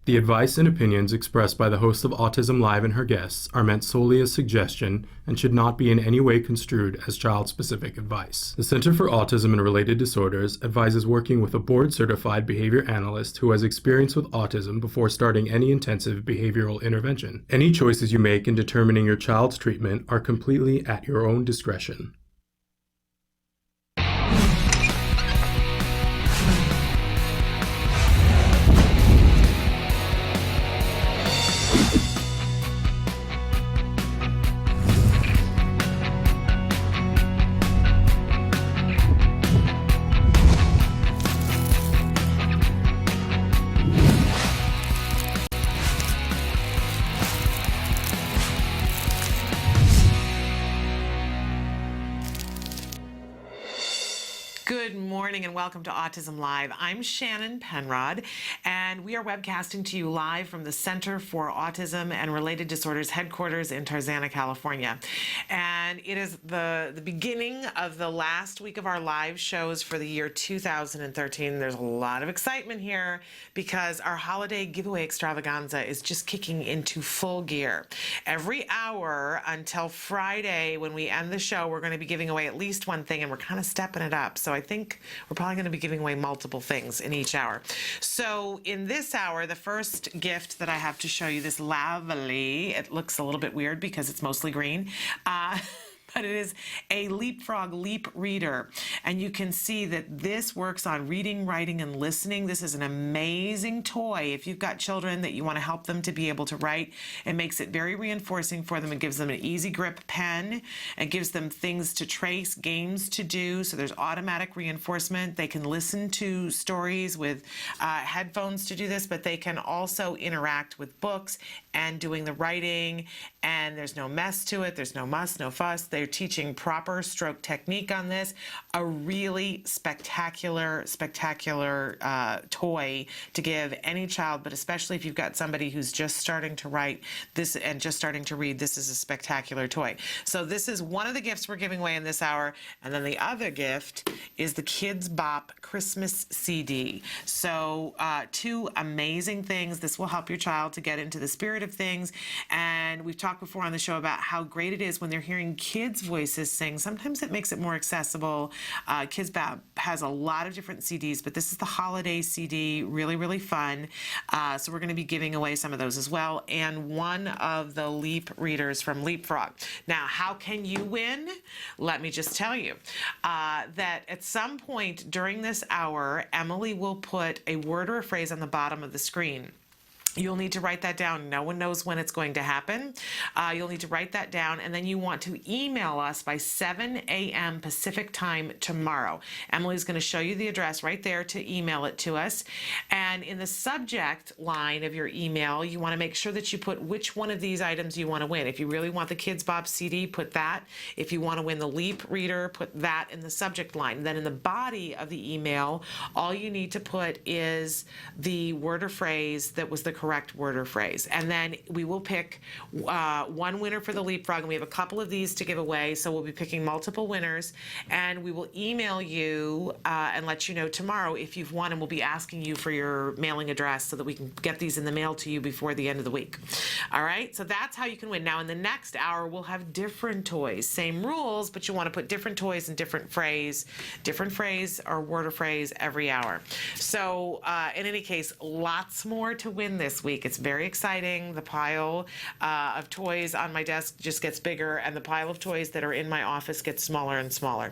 The advice and opinions expressed by the host of Autism Live and her guests are meant solely as suggestion and should not be in any way construed as child-specific advice. The Center for Autism and Related Disorders advises working with a board-certified behavior analyst who has experience with autism before starting any intensive behavioral intervention. Any choices you make in determining your child's treatment are completely at your own discretion. Good morning and welcome to Autism Live. I'm Shannon Penrod, and we are webcasting to you live from the Center for Autism and Related Disorders headquarters in Tarzana, California. And it is the beginning of the last week of our live shows for the year 2013. There's a lot of excitement here because our holiday giveaway extravaganza is just kicking into full gear. Every hour until Friday when we end the show, we're going to be giving away at least one thing, and we're kind of stepping it up. So I think we're probably going to be giving away multiple things in each hour. So in this hour, the first gift that I have to show you, this Lavally, it looks a little bit weird because it's mostly green. But it is a Leapfrog Leap Reader, and you can see that this works on reading, writing, and listening. This is an amazing toy. If you've got children that you want to help them to be able to write, it makes it very reinforcing for them. It gives them an easy grip pen. It gives them things to trace, games to do, so there's automatic reinforcement. They can listen to stories with headphones to do this, but they can also interact with books and doing the writing, and there's no mess to it. There's no muss, no fuss. They're teaching proper stroke technique on this. A really spectacular toy to give any child, but especially if you've got somebody who's just starting to write this and just starting to read, this is a spectacular toy. So this is one of the gifts we're giving away in this hour, and then the other gift is the Kids Bop Christmas CD. So two amazing things. This will help your child to get into the spirit of things, and we've talked before on the show about how great it is when they're hearing kids' voices sing. Sometimes it makes it more accessible. Kids Bop has a lot of different CDs, but this is the holiday CD, really fun. So we're going to be giving away some of those as well, and one of the Leap readers from Leapfrog. Now, how can you win? Let me just tell you that at some point during this hour, Emily will put a word or a phrase on the bottom of the screen. You'll need to write that down. No one knows when it's going to happen. You'll need to write that down, and then you want to email us by 7 a.m. Pacific time tomorrow. Emily's going to show you the address right there to email it to us. And in the subject line of your email, you want to make sure that you put which one of these items you want to win. If you really want the Kids Bop CD, put that. If you want to win the Leap Reader, put that in the subject line. Then in the body of the email, all you need to put is the word or phrase that was the correct word or phrase. And then we will pick one winner for the Leapfrog, and we have a couple of these to give away, so we'll be picking multiple winners, and we will email you and let you know tomorrow if you've won, and we'll be asking you for your mailing address so that we can get these in the mail to you before the end of the week. All right, so that's how you can win. Now in the next hour, we'll have different toys. Same rules, but you want to put different toys and different phrase or word or phrase every hour. So in any case, lots more to win this week. It's very exciting. The pile of toys on my desk just gets bigger, and the pile of toys that are in my office gets smaller and smaller.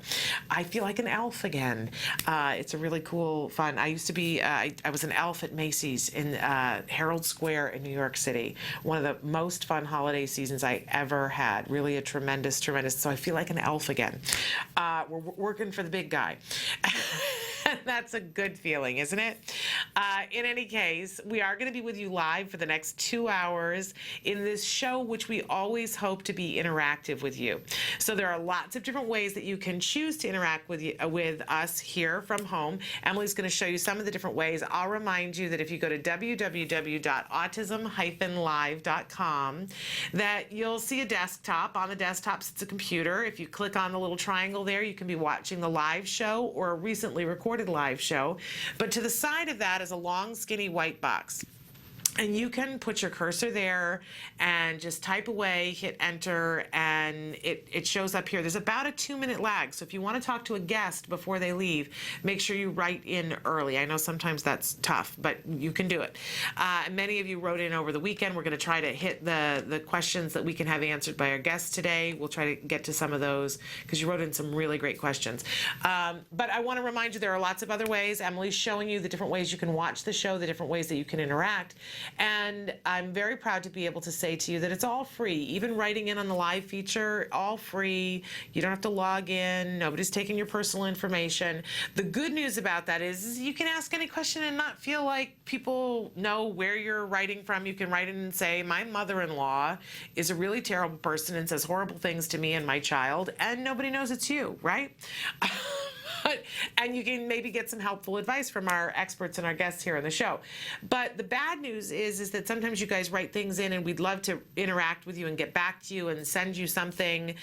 I feel like an elf again. It's a really cool, fun. I used to be, I was an elf at Macy's in Herald Square in New York City. One of the most fun holiday seasons I ever had. Really a tremendous, so I feel like an elf again. We're working for the big guy. That's a good feeling, isn't it? In any case, we are going to be with you live for the next 2 hours in this show, which we always hope to be interactive with you. So there are lots of different ways that you can choose to interact with us here from home. Emily's going to show you some of the different ways. I'll remind you that if you go to www.autism-live.com, that you'll see a desktop. On the desktop sits a computer. If you click on the little triangle there, you can be watching the live show or a recently recorded live show. But to the side of that is a long, skinny white box. And you can put your cursor there and just type away, hit enter, and it shows up here. There's about a 2-minute lag. So if you want to talk to a guest before they leave, make sure you write in early. I know sometimes that's tough, but you can do it. Many of you wrote in over the weekend. We're going to try to hit the questions that we can have answered by our guests today. We'll try to get to some of those because you wrote in some really great questions. But I want to remind you there are lots of other ways. Emily's showing you the different ways you can watch the show, the different ways that you can interact. And I'm very proud to be able to say to you that it's all free. Even writing in on the live feature, all free. You don't have to log in. Nobody's taking your personal information. The good news about that is you can ask any question and not feel like people know where you're writing from. You can write in and say, my mother-in-law is a really terrible person and says horrible things to me and my child, and nobody knows it's you, right? And you can maybe get some helpful advice from our experts and our guests here on the show. But the bad news is that sometimes you guys write things in and we'd love to interact with you and get back to you and send you something,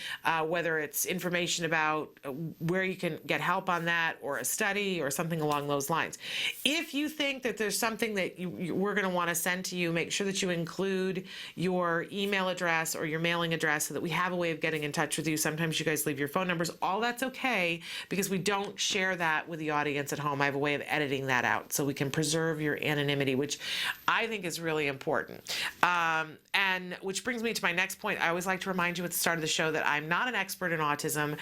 whether it's information about where you can get help on that or a study or something along those lines. If you think that there's something that we're going to want to send to you, make sure that you include your email address or your mailing address so that we have a way of getting in touch with you. Sometimes you guys leave your phone numbers. All that's okay because we don't share that with the audience at home. I have a way of editing that out so we can preserve your anonymity, which I think is really important. And which brings me to my next point. I always like to remind you at the start of the show that I'm not an expert in autism,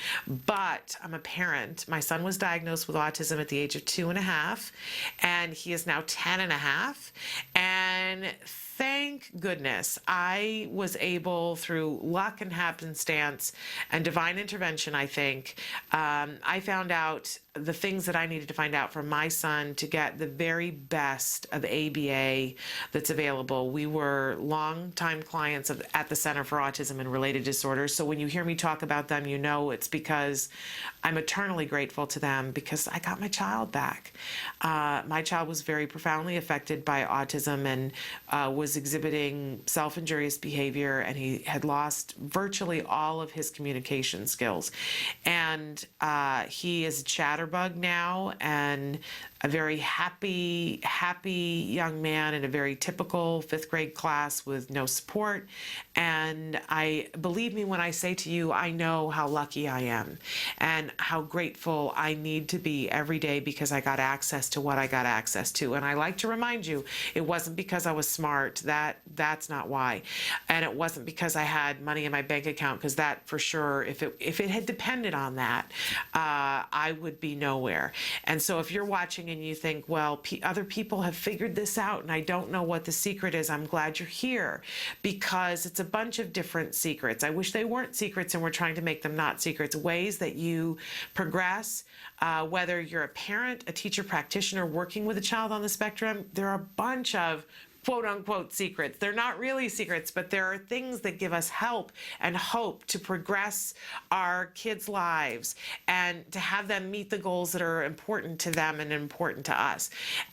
but I'm a parent. My son was diagnosed with autism at the age of 2.5, and he is now 10.5. And thank goodness I was able, through luck and happenstance and divine intervention, I think, I found out the things that I needed to find out for my son to get the very best of ABA that's available. We were longtime clients at the Center for Autism and Related Disorders. So when you hear me talk about them, you know it's because I'm eternally grateful to them because I got my child back. My child was very profoundly affected by autism and was exhibiting self-injurious behavior, and he had lost virtually all of his communication skills. And he is a chatterbug now and a very happy young man in a very typical 5th grade class with no support. And believe me when I say to you, I know how lucky I am and how grateful I need to be every day because I got access to what I got access to. And I like to remind you, it wasn't because I was smart. That's not why. And it wasn't because I had money in my bank account, because that for sure, if it had depended on that, I would be nowhere. And so if you're watching and you think, well, other people have figured this out and I don't know what the secret is, I'm glad you're here because it's a bunch of different secrets. I wish they weren't secrets and we're trying to make them not secrets. Ways that you progress, whether you're a parent, a teacher, practitioner working with a child on the spectrum, there are a bunch of quote unquote secrets. They're not really secrets, but there are things that give us help and hope to progress our kids' lives and to have them meet the goals that are important to them and important to us.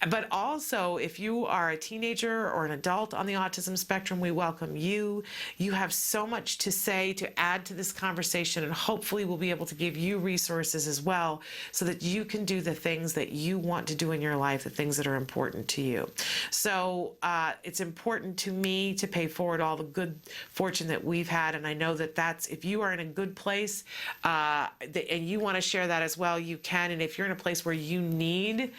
But also, if you are a teenager or an adult on the autism spectrum, we welcome you. You have so much to say, to add to this conversation, and hopefully we'll be able to give you resources as well so that you can do the things that you want to do in your life, the things that are important to you. So, it's important to me to pay forward all the good fortune that we've had, and I know that if you are in a good place and you want to share that as well, you can. And if you're in a place where you need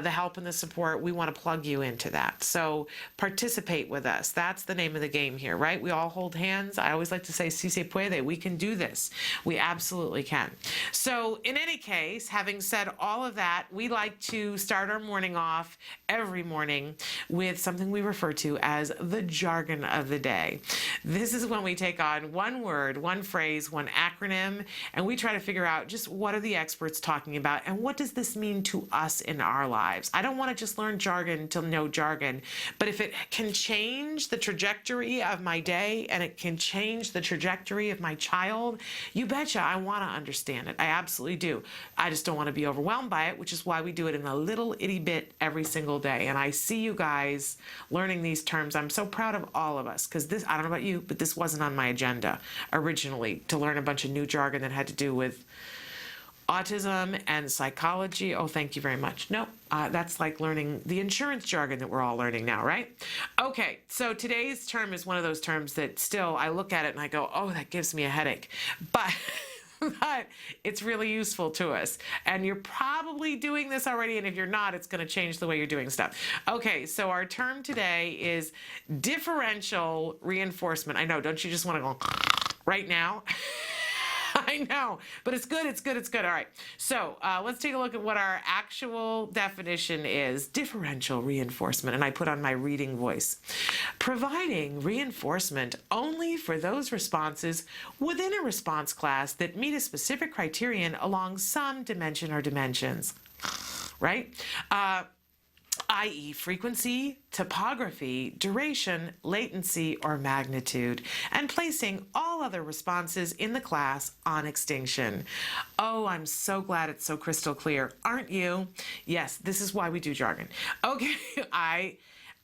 the help and the support, we want to plug you into that. So participate with us. That's the name of the game here, right? We all hold hands. I always like to say, si se puede. We can do this. We absolutely can. So in any case, having said all of that, we like to start our morning off every morning with something we refer to as the jargon of the day. This is when we take on one word, one phrase, one acronym, and we try to figure out just what are the experts talking about and what does this mean to us in our lives. I don't want to just learn jargon to know jargon, but if it can change the trajectory of my day and it can change the trajectory of my child, you betcha I want to understand it. I absolutely do. I just don't want to be overwhelmed by it, which is why we do it in a little itty bit every single day. And I see you guys learning these terms. I'm so proud of all of us because I don't know about you, but this wasn't on my agenda originally to learn a bunch of new jargon that had to do with Autism and psychology. Oh, thank you very much. Nope. That's like learning the insurance jargon that we're all learning now, right? Okay, so today's term is one of those terms that still I look at it and I go, oh, that gives me a headache. But but it's really useful to us. And you're probably doing this already, and if you're not, it's going to change the way you're doing stuff. Okay, so our term today is differential reinforcement. I know, don't you just want to go right now? I know, but it's good, it's good, it's good. All right, so let's take a look at what our actual definition is. Differential reinforcement, and I put on my reading voice. Providing reinforcement only for those responses within a response class that meet a specific criterion along some dimension or dimensions, right? I.e. frequency, topography, duration, latency, or magnitude, and placing all other responses in the class on extinction. Oh, I'm so glad it's so crystal clear, aren't you? Yes, this is why we do jargon. Okay,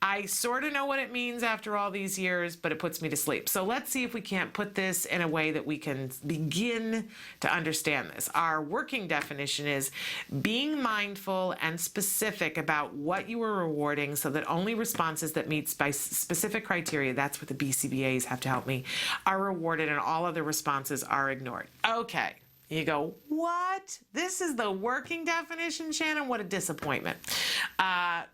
I sort of know what it means after all these years, but it puts me to sleep. So let's see if we can't put this in a way that we can begin to understand this. Our working definition is being mindful and specific about what you are rewarding so that only responses that meet by specific criteria, that's what the BCBAs have to help me, are rewarded and all other responses are ignored. Okay. You go, what? This is the working definition, Shannon? What a disappointment.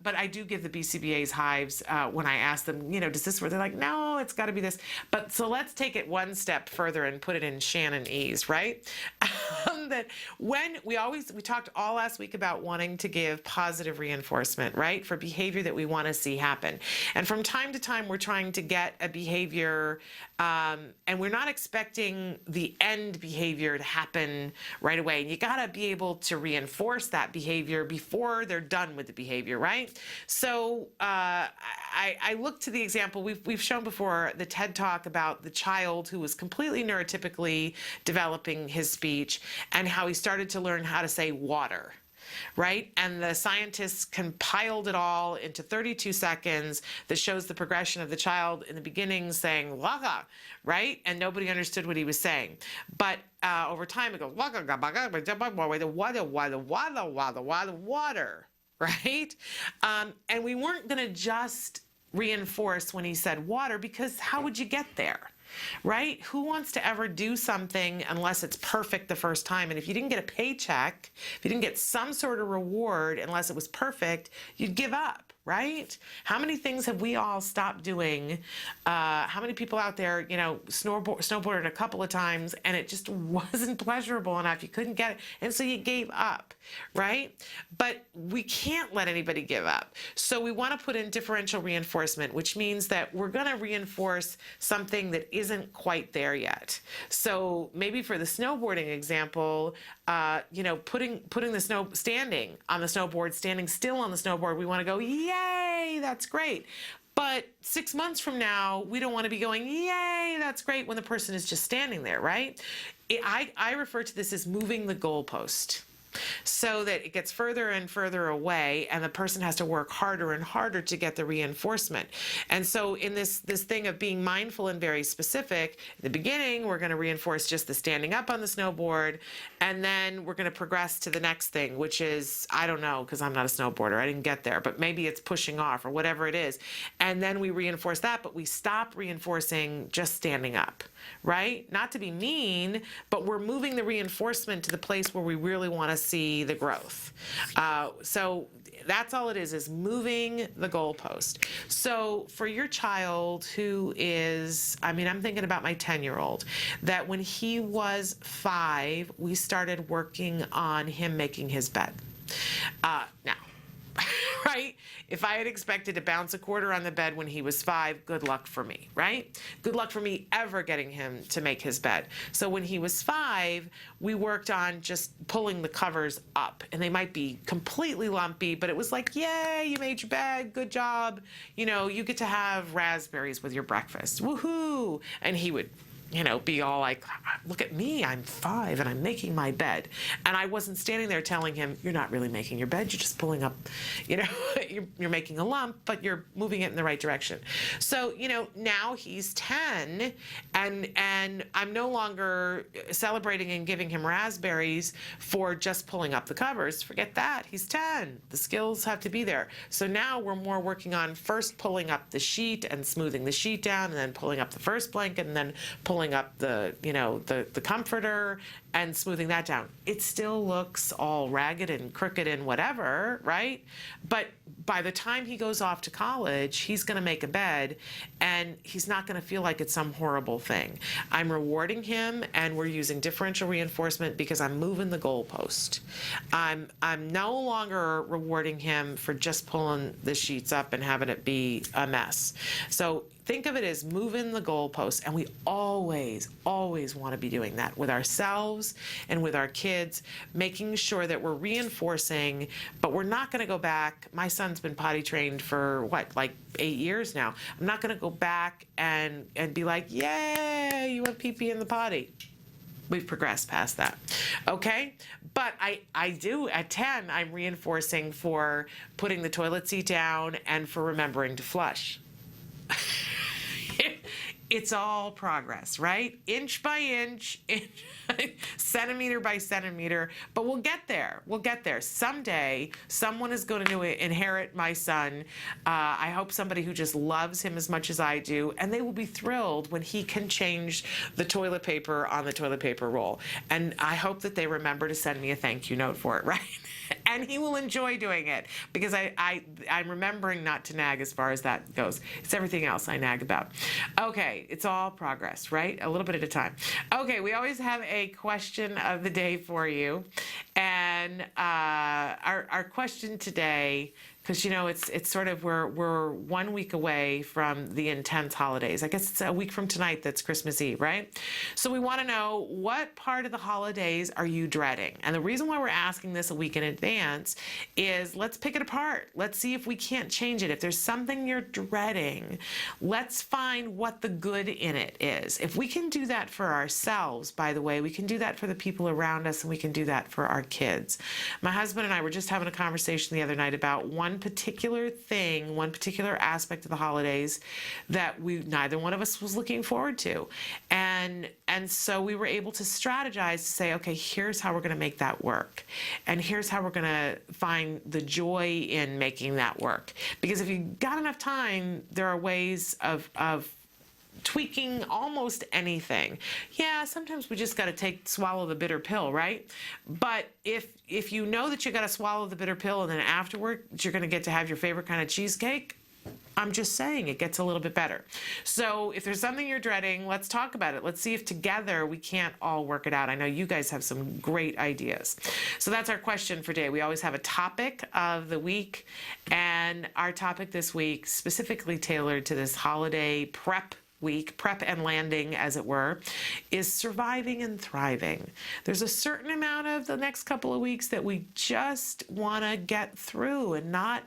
But I do give the BCBA's hives when I ask them, you know, does this work? They're like, no, it's got to be this. But so let's take it one step further and put it in Shannonese, right? That when we talked all last week about wanting to give positive reinforcement, right? For behavior that we want to see happen. And from time to time, we're trying to get a behavior and we're not expecting the end behavior to happen right away. And you got to be able to reinforce that behavior before they're done with the behavior, right? So I look to the example we've shown before, the TED Talk about the child who was completely neurotypically developing his speech and how he started to learn how to say water. Right? And the scientists compiled it all into 32 seconds that shows the progression of the child in the beginning saying "waga," right? And nobody understood what he was saying. But over time it goes "waga, water," right? And we weren't going to just reinforce when he said water, because how would you get there? Right? Who wants to ever do something unless it's perfect the first time? And if you didn't get a paycheck, if you didn't get some sort of reward unless it was perfect, you'd give up. Right? How many things have we all stopped doing? How many people out there, you know, snowboarded a couple of times and it just wasn't pleasurable enough. You couldn't get it. And so you gave up, right? But we can't let anybody give up. So we want to put in differential reinforcement, which means that we're going to reinforce something that isn't quite there yet. So maybe for the snowboarding example, you know, putting the standing on the snowboard, standing still on the snowboard, we want to go, yay, that's great. But 6 months from now, we don't want to be going, yay, that's great, when the person is just standing there, right? I refer to this as moving the goalpost, so that it gets further and further away and the person has to work harder and harder to get the reinforcement. And so in this thing of being mindful and very specific, in the beginning, we're going to reinforce just the standing up on the snowboard, and then we're going to progress to the next thing, which is, I don't know, because I'm not a snowboarder, I didn't get there, but maybe it's pushing off or whatever it is. And then we reinforce that, but we stop reinforcing just standing up, right? Not to be mean, but we're moving the reinforcement to the place where we really want to see the growth. So that's all it is moving the goalpost. So for your child who is, I mean, I'm thinking about my 10-year-old, that when he was 5, we started working on him making his bed. Now, right? If I had expected to bounce a quarter on the bed when he was 5, good luck for me, right? Good luck for me ever getting him to make his bed. So when he was 5, we worked on just pulling the covers up, and they might be completely lumpy, but it was like, yay, you made your bed, good job. You know, you get to have raspberries with your breakfast, woohoo. And he would be all like, look at me, I'm 5 and I'm making my bed. And I wasn't standing there telling him, you're not really making your bed, you're just pulling up, you're making a lump, but you're moving it in the right direction. So, now he's 10 and I'm no longer celebrating and giving him raspberries for just pulling up the covers. Forget that, he's 10. The skills have to be there. So now we're more working on first pulling up the sheet and smoothing the sheet down, and then pulling up the first blanket, and then pulling up the comforter and smoothing that down. It still looks all ragged and crooked and whatever, right? But by the time he goes off to college, he's going to make a bed and he's not going to feel like it's some horrible thing. I'm rewarding him, and we're using differential reinforcement because I'm moving the goalpost. I'm no longer rewarding him for just pulling the sheets up and having it be a mess. So think of it as moving the goalpost, and we always want to be doing that with ourselves and with our kids, making sure that we're reinforcing, but we're not going to go back. My son's been potty trained for like 8 years now. I'm not going to go back and be like, yay, you went pee-pee in the potty. We've progressed past that. Okay? But I do, at 10, I'm reinforcing for putting the toilet seat down and for remembering to flush. It's all progress, right? Inch by inch, centimeter by centimeter, but we'll get there. We'll get there. Someday, someone is going to inherit my son. I hope somebody who just loves him as much as I do, and they will be thrilled when he can change the toilet paper on the toilet paper roll. And I hope that they remember to send me a thank you note for it, right? And he will enjoy doing it, because I'm remembering not to nag as far as that goes. It's everything else I nag about. Okay, it's all progress, right? A little bit at a time. Okay, we always have a question of the day for you. And our question today, because it's sort of we're 1 week away from the intense holidays. I guess it's a week from tonight that's Christmas Eve, right? So we want to know, what part of the holidays are you dreading? And the reason why we're asking this a week in advance is, let's pick it apart. Let's see if we can't change it. If there's something you're dreading, let's find what the good in it is. If we can do that for ourselves, by the way, we can do that for the people around us, and we can do that for our kids. My husband and I were just having a conversation the other night about one particular thing, one particular aspect of the holidays that neither one of us was looking forward to. And so we were able to strategize to say, okay, here's how we're going to make that work. And here's how we're going to find the joy in making that work. Because if you've got enough time, there are ways of tweaking almost anything. Yeah, sometimes we just got to swallow the bitter pill, right? But if you know that you got to swallow the bitter pill and then afterward you're going to get to have your favorite kind of cheesecake, I'm just saying it gets a little bit better. So if there's something you're dreading, let's talk about it. Let's see if together we can't all work it out. I know you guys have some great ideas. So that's our question for today. We always have a topic of the week, and our topic this week, specifically tailored to this holiday prep and landing, as it were, is surviving and thriving. There's a certain amount of the next couple of weeks that we just want to get through and not,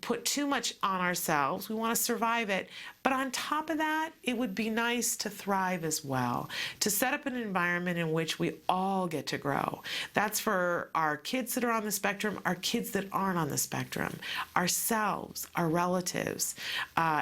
put too much on ourselves. We want to survive it. But on top of that, it would be nice to thrive as well, to set up an environment in which we all get to grow. That's for our kids that are on the spectrum, our kids that aren't on the spectrum, ourselves, our relatives,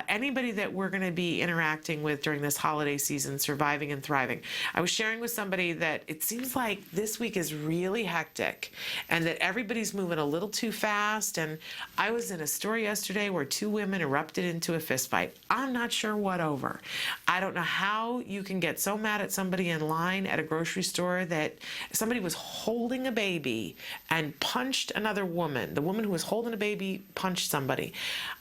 anybody that we're going to be interacting with during this holiday season, surviving and thriving. I was sharing with somebody that it seems like this week is really hectic and that everybody's moving a little too fast. And I was in a store yesterday where 2 women erupted into a fist fight. I'm not sure what over. I don't know how you can get so mad at somebody in line at a grocery store that somebody was holding a baby and punched another woman. The woman who was holding a baby punched somebody.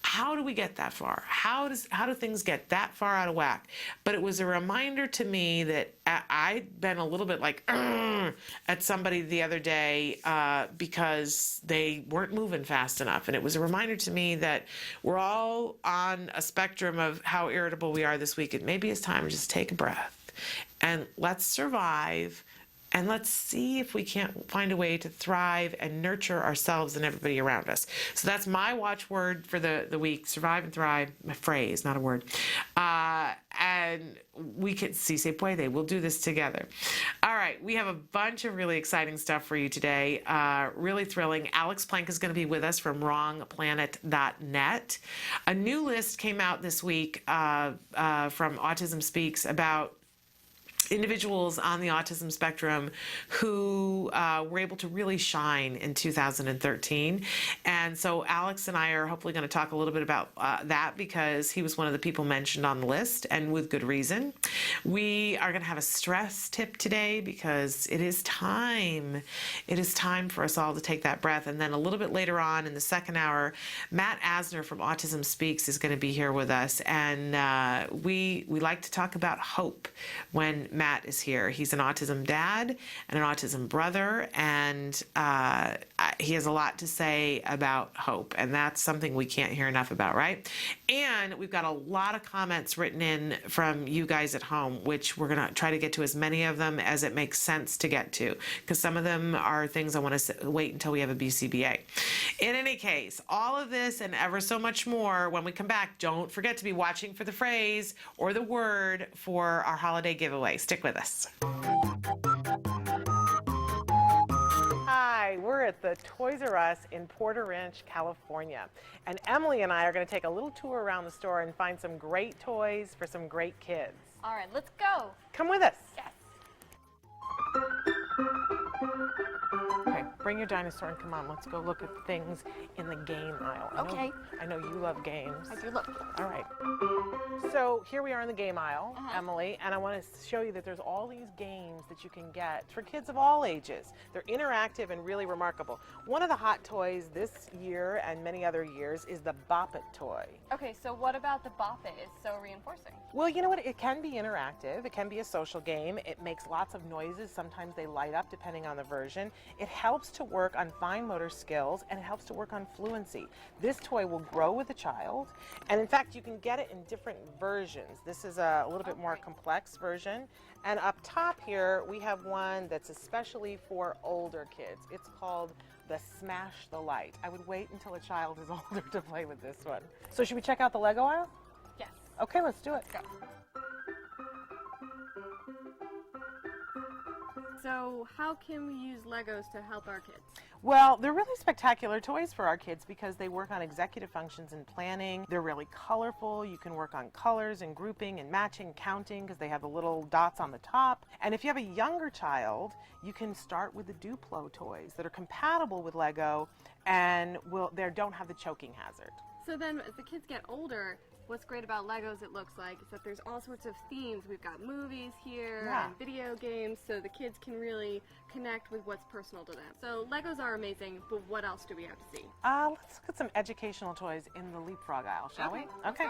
How do we get that far? How do things get that far out of whack? But it was a reminder to me that I'd been a little bit like at somebody the other day because they weren't moving fast enough. And it was a reminder to me that we're all on a spectrum of how irritable we are this week. And maybe it's time to just take a breath and let's survive. And let's see if we can't find a way to thrive and nurture ourselves and everybody around us. So that's my watchword for the week, survive and thrive, a phrase, not a word. and we can, si se puede, we'll do this together. All right, we have a bunch of really exciting stuff for you today. Really thrilling. Alex Plank is going to be with us from wrongplanet.net. A new list came out this week from Autism Speaks about individuals on the autism spectrum who were able to really shine in 2013. And so Alex and I are hopefully going to talk a little bit about that, because he was one of the people mentioned on the list, and with good reason. We are going to have a stress tip today because it is time. It is time for us all to take that breath. And then a little bit later on in the second hour, Matt Asner from Autism Speaks is going to be here with us. And we like to talk about hope when Matt is here. He's an autism dad and an autism brother, and he has a lot to say about hope, and that's something we can't hear enough about, right? And we've got a lot of comments written in from you guys at home, which we're going to try to get to as many of them as it makes sense to get to, because some of them are things I want to wait until we have a BCBA. In any case, all of this and ever so much more when we come back. Don't forget to be watching for the phrase or the word for our holiday giveaway. Stick with us. Hi, we're at the Toys R Us in Porter Ranch, California. And Emily and I are going to take a little tour around the store and find some great toys for some great kids. All right, let's go. Come with us. Yes. Okay, bring your dinosaur and come on, let's go look at things in the game aisle. Okay. I know you love games. I do look. All right. So here we are in the game aisle, Emily, and I want to show you that there's all these games that you can get for kids of all ages. They're interactive and really remarkable. One of the hot toys this year and many other years is the Bop It toy. Okay, so what about the Bop It is so reinforcing? Well, you know what? It can be interactive. It can be a social game. It makes lots of noises. Sometimes they light up depending on the version. It helps to work on fine motor skills, and it helps to work on fluency. This toy will grow with a child, and in fact, you can get it in different versions. This is a little bit more complex version. And up top here, we have one that's especially for older kids. It's called the Smash the Light. I would wait until a child is older to play with this one. So should we check out the Lego aisle? Yes. Okay, let's do it. Go. So how can we use Legos to help our kids? Well, they're really spectacular toys for our kids because they work on executive functions and planning. They're really colorful. You can work on colors and grouping and matching, counting, because they have the little dots on the top. And if you have a younger child, you can start with the Duplo toys that are compatible with Lego and they don't have the choking hazard. So then as the kids get older, what's great about Legos, it looks like, is that there's all sorts of themes. We've got movies here and video games, so the kids can really connect with what's personal to them. So Legos are amazing, but what else do we have to see? Let's look at some educational toys in the leapfrog aisle, shall we? Okay.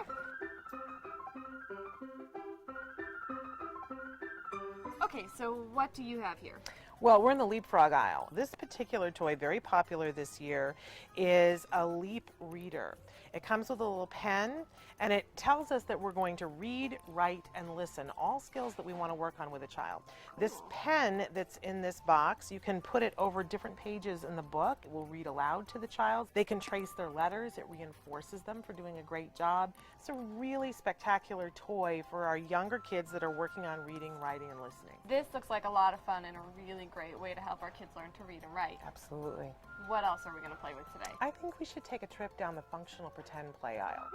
Okay, so what do you have here? Well, we're in the leapfrog aisle. This particular toy, very popular this year, is a Leap Reader. It comes with a little pen, and it tells us that we're going to read, write, and listen, all skills that we want to work on with a child. This pen that's in this box, you can put it over different pages in the book. It will read aloud to the child. They can trace their letters. It reinforces them for doing a great job. It's a really spectacular toy for our younger kids that are working on reading, writing, and listening. This looks like a lot of fun and a really great way to help our kids learn to read and write. Absolutely. What else are we going to play with today? I think we should take a trip down the functional pretend play aisle.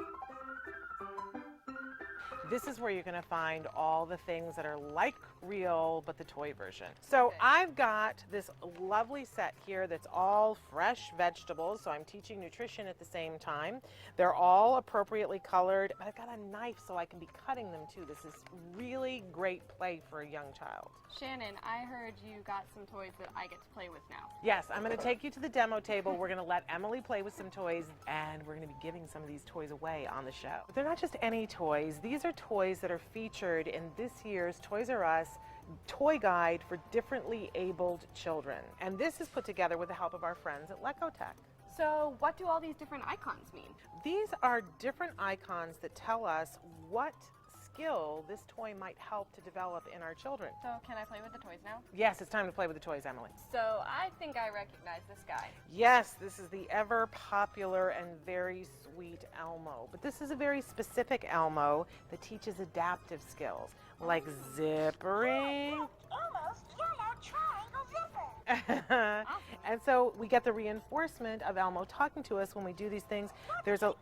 This is where you're going to find all the things that are like real, but the toy version. So I've got this lovely set here that's all fresh vegetables, so I'm teaching nutrition at the same time. They're all appropriately colored, but I've got a knife so I can be cutting them too. This is really great play for a young child. Shannon, I heard you got some toys that I get to play with now. Yes, I'm going to take you to the demo table. We're going to let Emily play with some toys, and we're going to be giving some of these toys away on the show. But they're not just any toys. These are toys that are featured in this year's Toys R Us toy guide for differently abled children. And this is put together with the help of our friends at Lecotech. So what do all these different icons mean? These are different icons that tell us what skill this toy might help to develop in our children. So can I play with the toys now? Yes, it's time to play with the toys, Emily. So I think I recognize this guy. Yes, this is the ever popular and very sweet Elmo. But this is a very specific Elmo that teaches adaptive skills, like zippering. Almost yellow triangle zipper. And so we get the reinforcement of Elmo talking to us when we do these things. There's a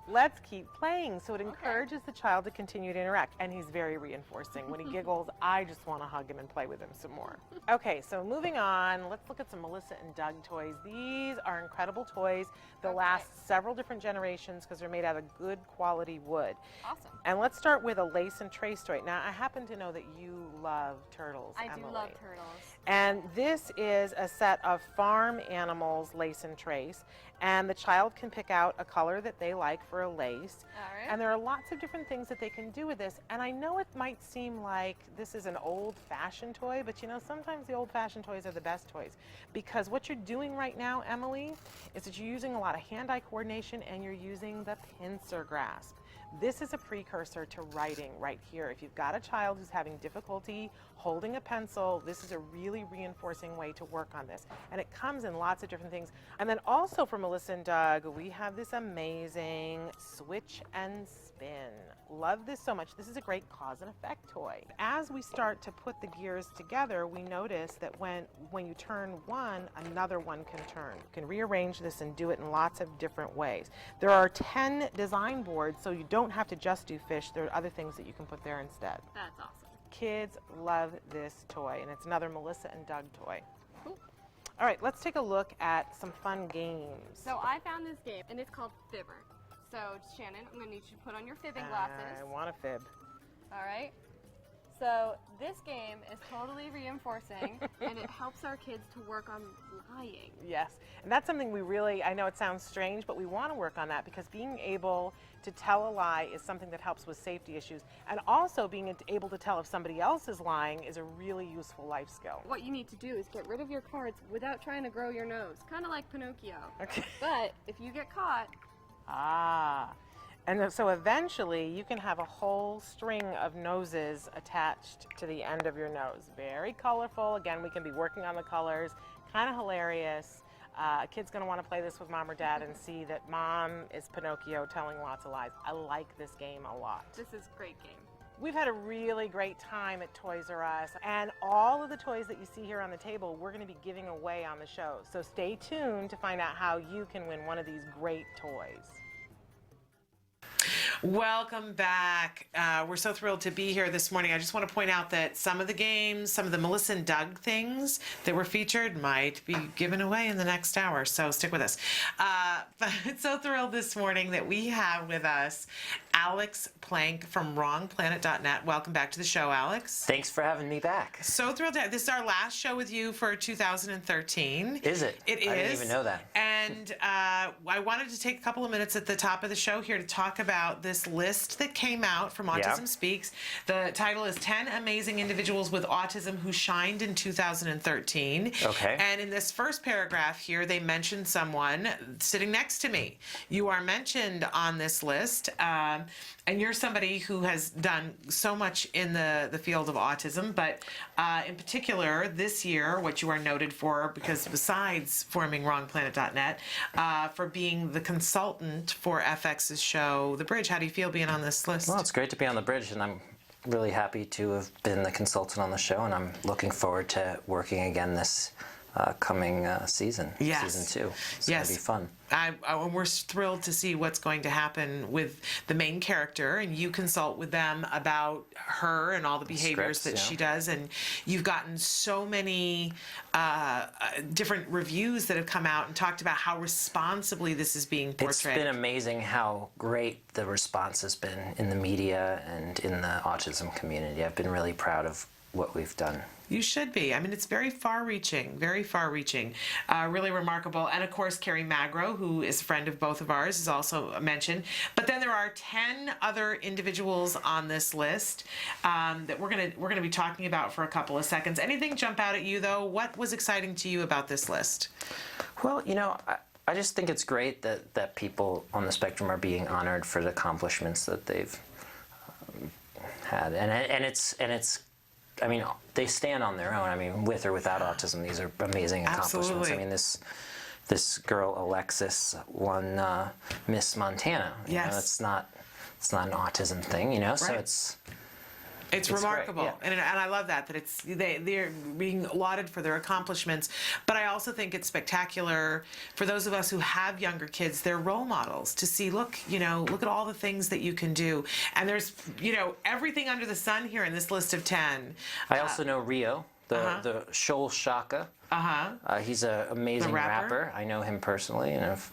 let's keep playing. So it encourages the child to continue to interact. And he's very reinforcing. When he giggles, I just want to hug him and play with him some more. Okay, so moving on, let's look at some Melissa and Doug toys. These are incredible toys. They'll last several different generations because they're made out of good quality wood. Awesome. And let's start with a lace and trace toy. Now, I happen to know that you love turtles, I Emily. do love turtles. And this is a set of farm animals lace and trace. And the child can pick out a color that they like for a lace. All right. And there are lots of different things that they can do with this. And I know it might seem like this is an old-fashioned toy, but you know, sometimes the old-fashioned toys are the best toys. Because what you're doing right now, Emily, is that you're using a lot of hand-eye coordination and you're using the pincer grasp. This is a precursor to writing right here. If you've got a child who's having difficulty holding a pencil, this is a really reinforcing way to work on this. And it comes in lots of different things. And then also for Melissa and Doug, we have this amazing switch and spin. Love this so much. This is a great cause and effect toy. As we start to put the gears together, we notice that when you turn one, another one can turn. You can rearrange this and do it in lots of different ways. There are 10 design boards, so you don't have to just do fish. There are other things that you can put there instead. That's awesome. Kids love this toy, and it's another Melissa and Doug toy. Cool. All right, let's take a look at some fun games. So I found this game, and it's called Fibber. So Shannon, I'm going to need you to put on your fibbing glasses. I want a fib. All right. So this game is totally reinforcing, and it helps our kids to work on lying. Yes, and that's something we really, I know it sounds strange, but we want to work on that because being able to tell a lie is something that helps with safety issues. And also being able to tell if somebody else is lying is a really useful life skill. What you need to do is get rid of your cards without trying to grow your nose, kind of like Pinocchio. Okay. But if you get caught, And so eventually you can have a whole string of noses attached to the end of your nose. Very colorful. Again, we can be working on the colors. Kind of hilarious. A kid's going to want to play this with mom or dad and see that mom is Pinocchio telling lots of lies. I like this game a lot. this is a great game. We've had a really great time at Toys R Us, and all of the toys that you see here on the table we're going to be giving away on the show. So stay tuned to find out how you can win one of these great toys. Welcome back. We're so thrilled to be here this morning. I just want to point out that some of the games, some of the Melissa and Doug things that were featured might be given away in the next hour, so stick with us. But so thrilled this morning that we have with us Alex Plank from wrongplanet.net. Welcome back to the show, Alex. Thanks for having me back. So thrilled to have, this is our last show with you for 2013. Is it? It is. I didn't even know that. And I wanted to take a couple of minutes at the top of the show here to talk about this list that came out from Autism Speaks. The title is 10 Amazing Individuals with Autism Who Shined in 2013. Okay. And in this first paragraph here, they mentioned someone sitting next to me. You are mentioned on this list. And you're somebody who has done so much in the field of autism, but in particular this year, what you are noted for, because besides forming wrongplanet.net, for being the consultant for FX's show, The Bridge. How do you feel being on this list? Well, it's great to be on The Bridge, and I'm really happy to have been the consultant on the show, and I'm looking forward to working again this coming season, season 2. It's going to be fun. We're thrilled to see what's going to happen with the main character, and you consult with them about her and all the behaviors that she does, and you've gotten so many different reviews that have come out and talked about how responsibly this is being portrayed. It's been amazing how great the response has been in the media and in the autism community. I've been really proud of what we've done. You should be. I mean, it's very far-reaching, really remarkable. And of course, Carrie Magro, who is a friend of both of ours, is also mentioned. But then there are 10 other individuals on this list that we're gonna be talking about for a couple of seconds. Anything jump out at you, though? What was exciting to you about this list? Well, you know, I just think it's great that people on the spectrum are being honored for the accomplishments that they've had, and it's. I mean, they stand on their own. I mean, with or without autism, these are amazing accomplishments. Absolutely. I mean, this girl Alexis won Miss Montana. You know, it's not an autism thing, you know. So it's remarkable, great, yeah. and I love that they're being lauded for their accomplishments. But I also think it's spectacular for those of us who have younger kids. They're role models to see. Look at all the things that you can do, and there's everything under the sun here in this list of 10. I also know Rio, the Shoal Shaka. He's an amazing rapper. I know him personally, and I've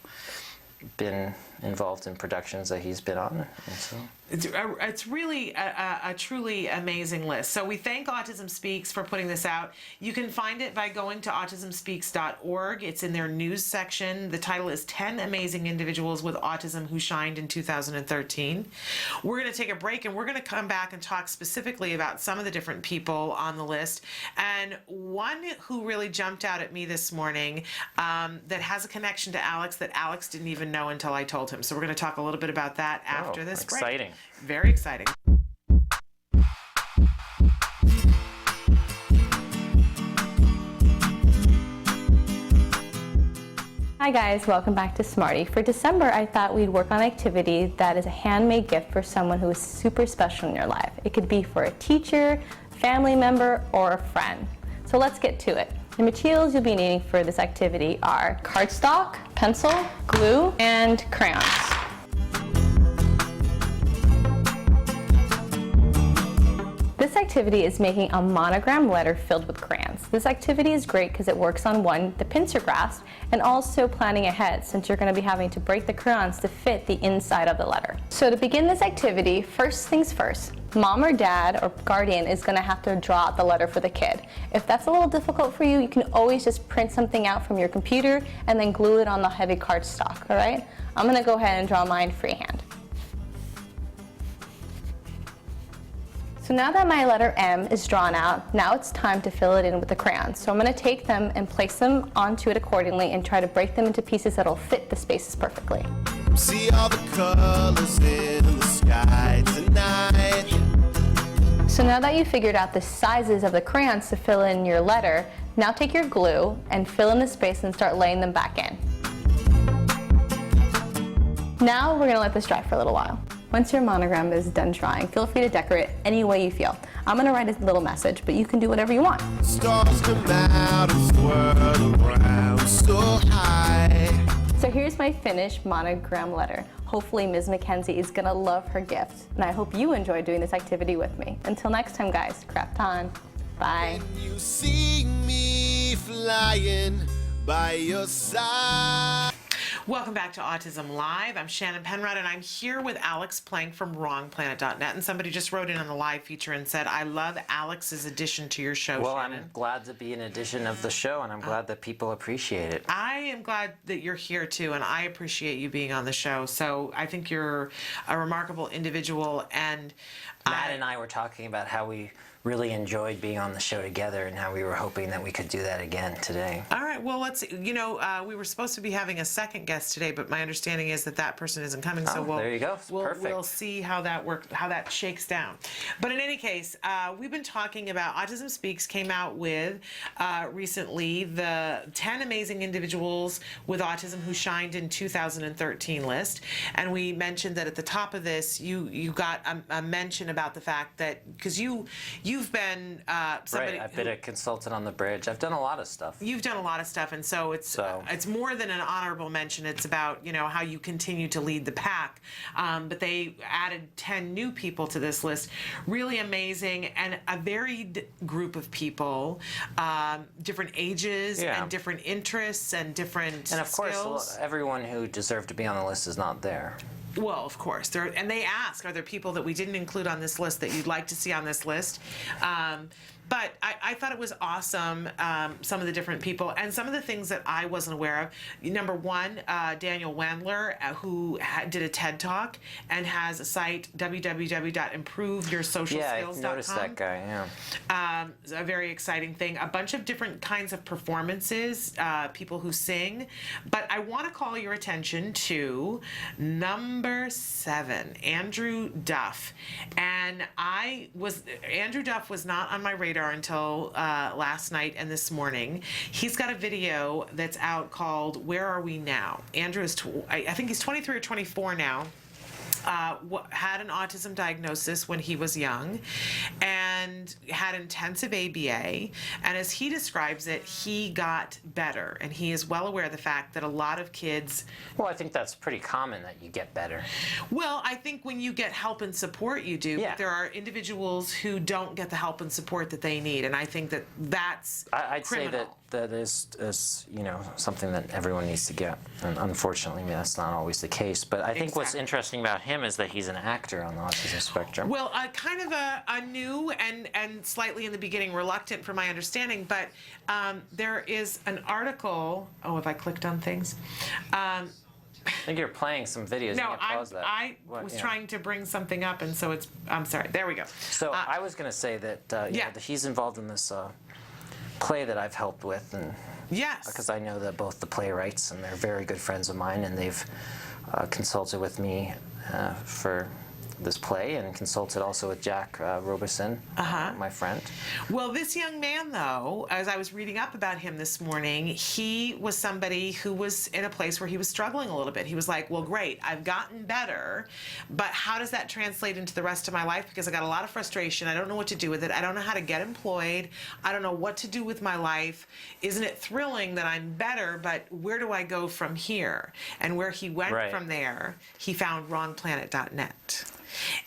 been involved in productions that he's been on. And so. It's really a truly amazing list. So we thank Autism Speaks for putting this out. You can find it by going to autismspeaks.org. It's in their news section. The title is 10 Amazing Individuals with Autism Who Shined in 2013. We're going to take a break, and we're going to come back and talk specifically about some of the different people on the list. And one who really jumped out at me this morning that has a connection to Alex that Alex didn't even know until I told him. So we're going to talk a little bit about that after this break. Exciting. Very exciting. Hi guys, welcome back to Smarty. For December, I thought we'd work on an activity that is a handmade gift for someone who is super special in your life. It could be for a teacher, family member, or a friend. So let's get to it. The materials you'll be needing for this activity are cardstock, pencil, glue, and crayons. This activity is making a monogram letter filled with crayons. This activity is great because it works on one, the pincer grasp, and also planning ahead since you're going to be having to break the crayons to fit the inside of the letter. So to begin this activity, first things first, mom or dad or guardian is going to have to draw out the letter for the kid. If that's a little difficult for you, you can always just print something out from your computer and then glue it on the heavy cardstock, all right? I'm going to go ahead and draw mine freehand. So now that my letter M is drawn out, now it's time to fill it in with the crayons. So I'm going to take them and place them onto it accordingly and try to break them into pieces that'll fit the spaces perfectly. See all the colors in the sky tonight. So now that you've figured out the sizes of the crayons to fill in your letter, now take your glue and fill in the space and start laying them back in. Now we're going to let this dry for a little while. Once your monogram is done drying, feel free to decorate any way you feel. I'm going to write a little message, but you can do whatever you want. Stars come out and swirl around so high. So here's my finished monogram letter. Hopefully Ms. Mackenzie is going to love her gift, and I hope you enjoy doing this activity with me. Until next time, guys, craft on. Bye. When you see me flying by your side. Welcome back to Autism Live. I'm Shannon Penrod, and I'm here with Alex Plank from WrongPlanet.net. And somebody just wrote in on the live feature and said, I love Alex's addition to your show, Well, Shannon. I'm glad to be an addition of the show, and I'm glad that people appreciate it. I am glad that you're here, too, and I appreciate you being on the show. So I think you're a remarkable individual. And Matt and I were talking about how we really enjoyed being on the show together and how we were hoping that we could do that again today. All right, well, let's, we were supposed to be having a second guest today, but my understanding is that person isn't coming, so there you go. Perfect. We'll see how that shakes down. But in any case, we've been talking about Autism Speaks came out with recently the 10 amazing individuals with autism who shined in 2013 list, and we mentioned that at the top of this, you got a mention about the fact that, because you've been somebody. Right, I've been a consultant on the bridge. I've done a lot of stuff. You've done a lot of stuff, and so it's more than an honorable mention. It's about how you continue to lead the pack. But they added 10 new people to this list. Really amazing, and a varied group of people, different ages and different interests and different skills. And of course, everyone who deserved to be on the list is not there. Well, of course. And they ask, are there people that we didn't include on this list that you'd like to see on this list? But I thought it was awesome, some of the different people, and some of the things that I wasn't aware of. Number one, Daniel Wandler, who did a TED Talk and has a site, www.improveyoursocialskills.com. Yeah, I noticed that guy, yeah. It's a very exciting thing. A bunch of different kinds of performances, people who sing. But I want to call your attention to number 7, Andrew Duff. And Andrew Duff was not on my radar until last night and this morning. He's got a video that's out called Where Are We Now? Andrew is, I think he's 23 or 24 now. Had an autism diagnosis when he was young and had intensive ABA. And as he describes it, he got better. And he is well aware of the fact that a lot of kids... Well, I think that's pretty common that you get better. Well, I think when you get help and support, you do. Yeah. But there are individuals who don't get the help and support that they need. And I think that that's I'd criminal. say that is something that everyone needs to get. And unfortunately, that's not always the case. But I think what's interesting about him is that he's an actor on the autism spectrum. Well, kind of a new and slightly in the beginning reluctant from my understanding, but there is an article. Oh, have I clicked on things? I think you're playing some videos. No, you can pause that. I was trying to bring something up, and so I'm sorry. There we go. So I was going to say that, that he's involved in this play that I've helped with, and yes, because I know that both the playwrights, and they're very good friends of mine, and they've consulted with me for this play, and consulted also with Jack Robeson, my friend. Well, this young man, though, as I was reading up about him this morning, he was somebody who was in a place where he was struggling a little bit. He was like, well, great, I've gotten better, but how does that translate into the rest of my life? Because I got a lot of frustration. I don't know what to do with it. I don't know how to get employed. I don't know what to do with my life. Isn't it thrilling that I'm better, but where do I go from here? And where he went from there, he found wrongplanet.net.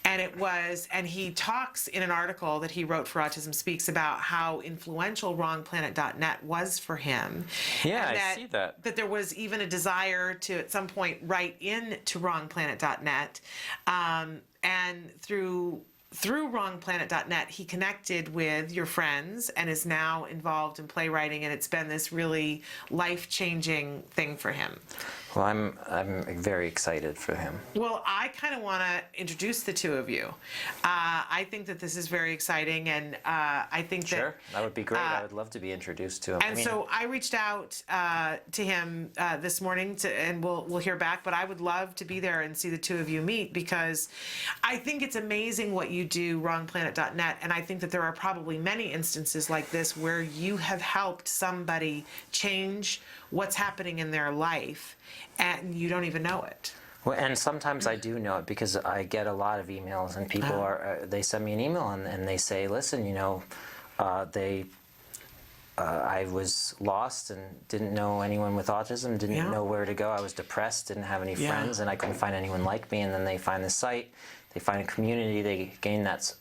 And he talks in an article that he wrote for Autism Speaks about how influential wrongplanet.net was for him. Yeah, I see that. That there was even a desire to, at some point, write into wrongplanet.net. And through wrongplanet.net, he connected with your friends and is now involved in playwriting, and it's been this really life-changing thing for him. Well, I'm very excited for him. Well, I kind of want to introduce the two of you. I think that this is very exciting, and I think that... Sure, that would be great. I would love to be introduced to him. And so I reached out to him this morning, and we'll hear back, but I would love to be there and see the two of you meet, because I think it's amazing what you do, wrongplanet.net, and I think that there are probably many instances like this where you have helped somebody change what's happening in their life, and you don't even know it. Well, and sometimes I do know it, because I get a lot of emails, and people they send me an email and they say, listen, I was lost and didn't know anyone with autism, didn't know where to go. I was depressed, didn't have any friends, and I couldn't find anyone like me. And then they find the site, they find a community, they gain that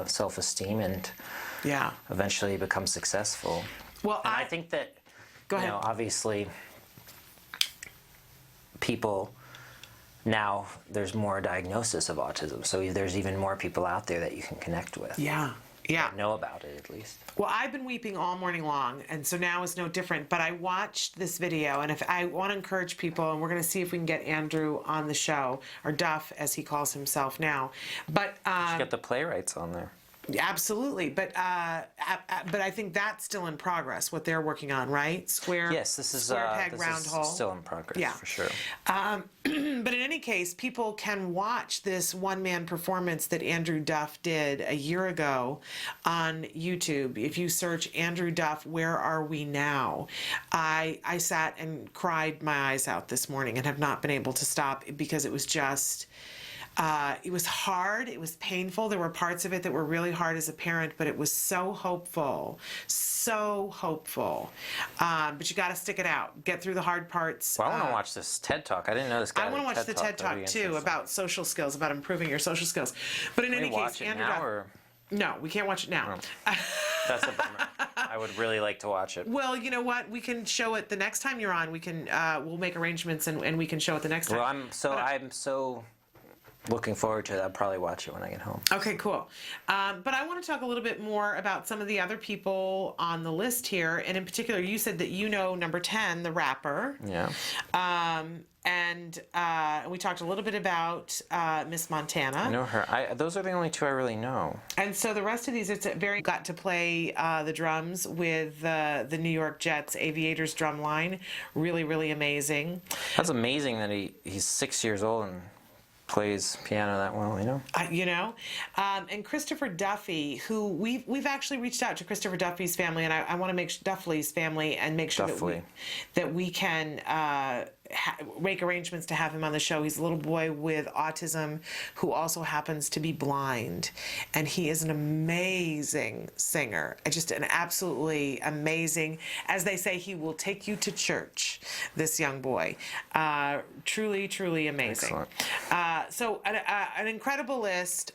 self-esteem, and eventually become successful. Well, and I think that, obviously, people now, there's more diagnosis of autism, so there's even more people out there that you can connect with. That know about it, at least. Well, I've been weeping all morning long, and so now is no different. But I watched this video, and if I want to encourage people, and we're going to see if we can get Andrew on the show, or Duff, as he calls himself now. But you should get the playwrights on there. Absolutely, but I think that's still in progress. What they're working on, right? Yes, this is square peg, round hole. Still in progress, for sure. But in any case, people can watch this one-man performance that Andrew Duff did a year ago on YouTube. If you search Andrew Duff, Where Are We Now? I sat and cried my eyes out this morning and have not been able to stop, because it was just... it was hard, it was painful. There were parts of it that were really hard as a parent, but it was so hopeful, so hopeful. But you got to stick it out. Get through the hard parts. Well, I want to watch this TED Talk. I didn't know this guy. I want to watch the TED Talk too, about social skills, about improving your social skills. But in any case, Andrew Duff, no, we can't watch it now. Oh. That's a bummer. I would really like to watch it. Well, you know what? We can show it the next time you're on. We can we'll make arrangements and we can show it the next time. Well, I'm so looking forward to it. I'll probably watch it when I get home. Okay, cool. But I want to talk a little bit more about some of the other people on the list here. And in particular, you said that you know number 10, the rapper. Yeah. And we talked a little bit about Miss Montana. I know her. Those are the only two I really know. And so the rest of these, it's got to play the drums with the New York Jets Aviators drum line. Really, really amazing. That's amazing that he's 6 years old and plays piano that well, you know? And Christopher Duffy, who we've actually reached out to Christopher Duffy's family, and I want to make Duffley's family and make sure that we can make arrangements to have him on the show. He's a little boy with autism who also happens to be blind, and he is an amazing singer. Just an absolutely amazing, as they say, he will take you to church, this young boy. Truly, truly amazing. So an incredible list,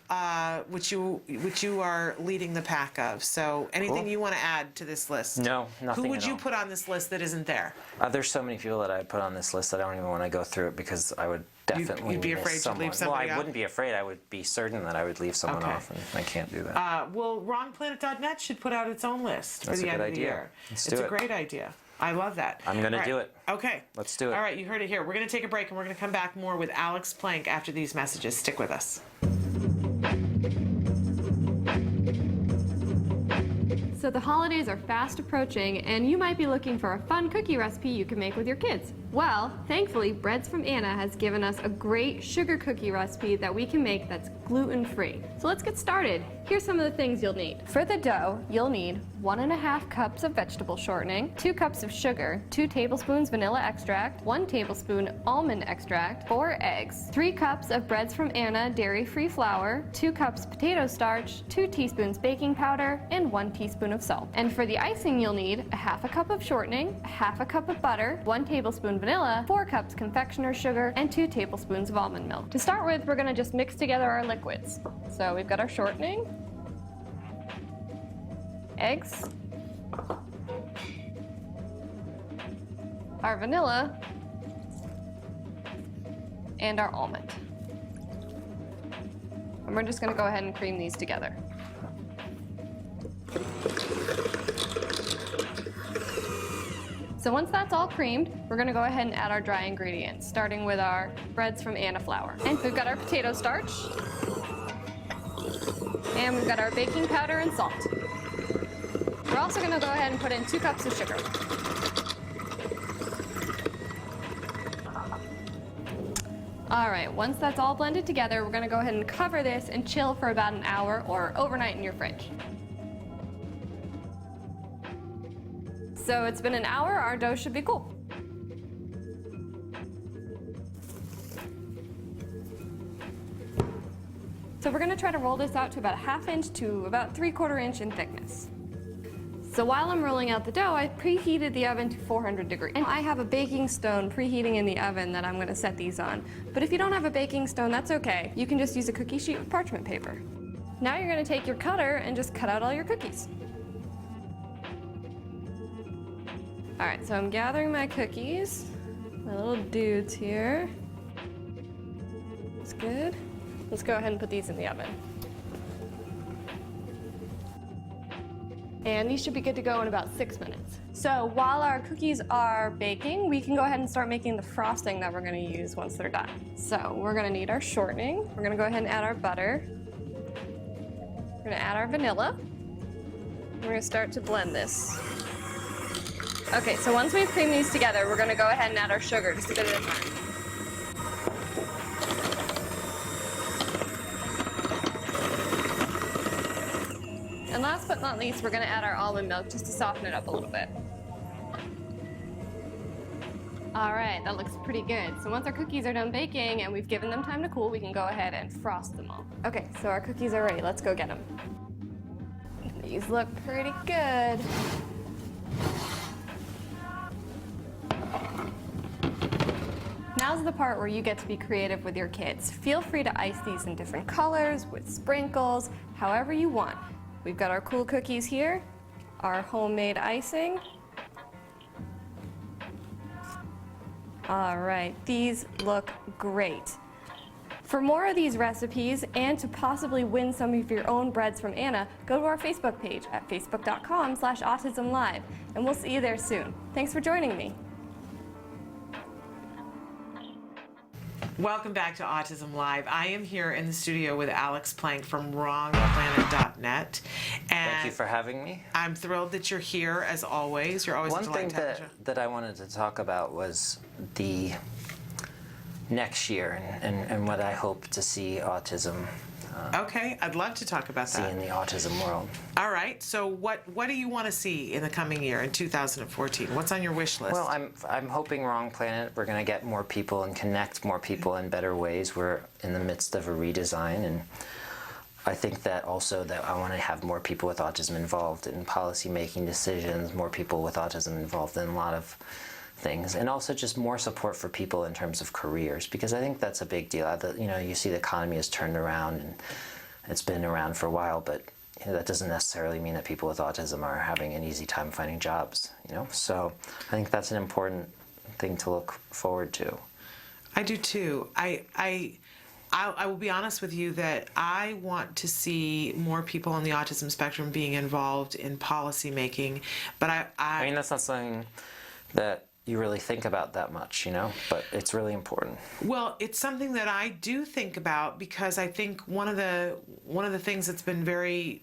which you are leading the pack of. So anything you want to add to this list? No, nothing. Who would at you all. put on this list that isn't there? There's so many people that I put on this list that I don't even want to go through it because I would definitely You'd be miss afraid to someone. leave somebody Well, I out? wouldn't be afraid. I would be certain that I would leave someone Okay. off, and I can't do that. Well, WrongPlanet.net should put out its own list for That's the a end good of the idea. year. Let's It's do a it. great idea. I love that. I'm going to All do right. it. Okay. Let's do it. All right, you heard it here. We're going to take a break, and we're going to come back more with Alex Plank after these messages. Stick with us. So the holidays are fast approaching, and you might be looking for a fun cookie recipe you can make with your kids. Well, thankfully, Breads from Anna has given us a great sugar cookie recipe that we can make that's gluten-free. So let's get started. Here's some of the things you'll need. For the dough, you'll need 1.5 cups of vegetable shortening, 2 cups of sugar, 2 tablespoons vanilla extract, 1 tablespoon almond extract, 4 eggs, 3 cups of Breads from Anna dairy-free flour, 2 cups potato starch, 2 teaspoons baking powder, and 1 teaspoon of salt. And for the icing, you'll need 1/2 cup of shortening, 1/2 cup of butter, 1 tablespoon vanilla, 4 cups confectioner's sugar, and 2 tablespoons of almond milk. To start with, we're going to just mix together our liquids. So we've got our shortening, eggs, our vanilla, and our almond. And we're just going to go ahead and cream these together. So once that's all creamed, we're going to go ahead and add our dry ingredients, starting with our Breads from Anna flour. And we've got our potato starch, and we've got our baking powder and salt. We're also going to go ahead and put in 2 cups of sugar. All right, once that's all blended together, we're going to go ahead and cover this and chill for about an hour or overnight in your fridge. So it's been an hour, our dough should be cool. So we're going to try to roll this out to about 1/2 inch to about 3/4 inch in thickness. So while I'm rolling out the dough, I've preheated the oven to 400 degrees. And I have a baking stone preheating in the oven that I'm going to set these on. But if you don't have a baking stone, that's okay. You can just use a cookie sheet with parchment paper. Now you're going to take your cutter and just cut out all your cookies. All right, so I'm gathering my cookies, my little dudes here. That's good. Let's go ahead and put these in the oven. And these should be good to go in about 6 minutes. So while our cookies are baking, we can go ahead and start making the frosting that we're gonna use once they're done. So we're gonna need our shortening. We're gonna go ahead and add our butter. We're gonna add our vanilla. We're gonna start to blend this. Okay, so once we've creamed these together, we're gonna go ahead and add our sugar just a bit at a time. And last but not least, we're gonna add our almond milk just to soften it up a little bit. All right, that looks pretty good. So once our cookies are done baking and we've given them time to cool, we can go ahead and frost them all. Okay, so our cookies are ready. Let's go get them. These look pretty good. Now's the part where you get to be creative with your kids. Feel free to ice these in different colors, with sprinkles, however you want. We've got our cool cookies here, our homemade icing. All right, these look great. For more of these recipes and to possibly win some of your own breads from Anna, go to our Facebook page at facebook.com/autism-live, and we'll see you there soon. Thanks for joining me. Welcome back to Autism Live. I am here in the studio with Alex Plank from wrongplanet.net. And Thank you for having me. I'm thrilled that you're here, as always. You're always a One delight thing to have you. that I wanted to talk about was the next year and what I hope to see autism Okay, I'd love to talk about see that. in the autism world. All right, so what do you want to see in the coming year, in 2014? What's on your wish list? Well, I'm hoping Wrong Planet, we're going to get more people and connect more people in better ways. We're in the midst of a redesign, and I think that also that I want to have more people with autism involved in policy making decisions, more people with autism involved in a lot of things, and also just more support for people in terms of careers, because I think that's a big deal. You see the economy has turned around and it's been around for a while, but that doesn't necessarily mean that people with autism are having an easy time finding jobs, So I think that's an important thing to look forward to. I do too. I will be honest with you that I want to see more people on the autism spectrum being involved in policy making, but I mean, that's not something that you really think about that much, but it's really important. Well, it's something that I do think about, because I think one of the things that's been very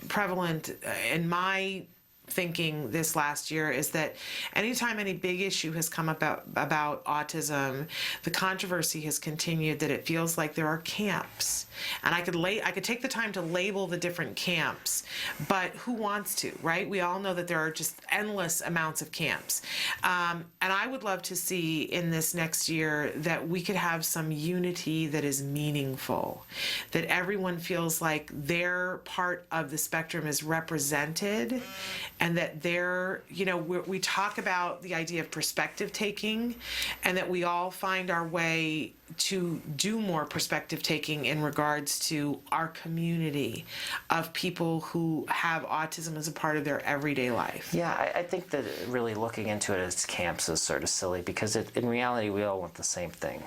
prevalent in my thinking this last year is that anytime any big issue has come about autism, the controversy has continued that it feels like there are camps. And I could take the time to label the different camps, but who wants to, right? We all know that there are just endless amounts of camps. And I would love to see in this next year that we could have some unity that is meaningful, that everyone feels like their part of the spectrum is represented, and that we talk about the idea of perspective taking, and that we all find our way to do more perspective taking in regards to our community of people who have autism as a part of their everyday life. Yeah, I think that really looking into it as camps is sort of silly, because in reality we all want the same thing.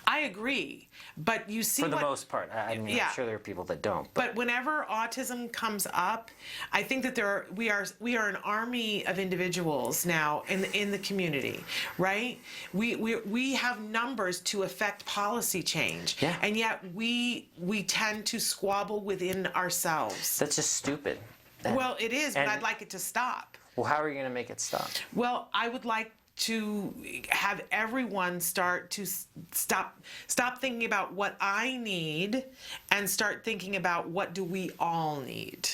I agree, but you see, for the most part. I mean, yeah. I'm sure there are people that don't. But whenever autism comes up, I think that we are an army of individuals now in the community, right? We have numbers to affect policy change, yeah. And yet we tend to squabble within ourselves. That's just stupid. Well, it is, but I'd like it to stop. Well, how are you going to make it stop? Well, I would like to have everyone start to stop thinking about what I need and start thinking about what do we all need.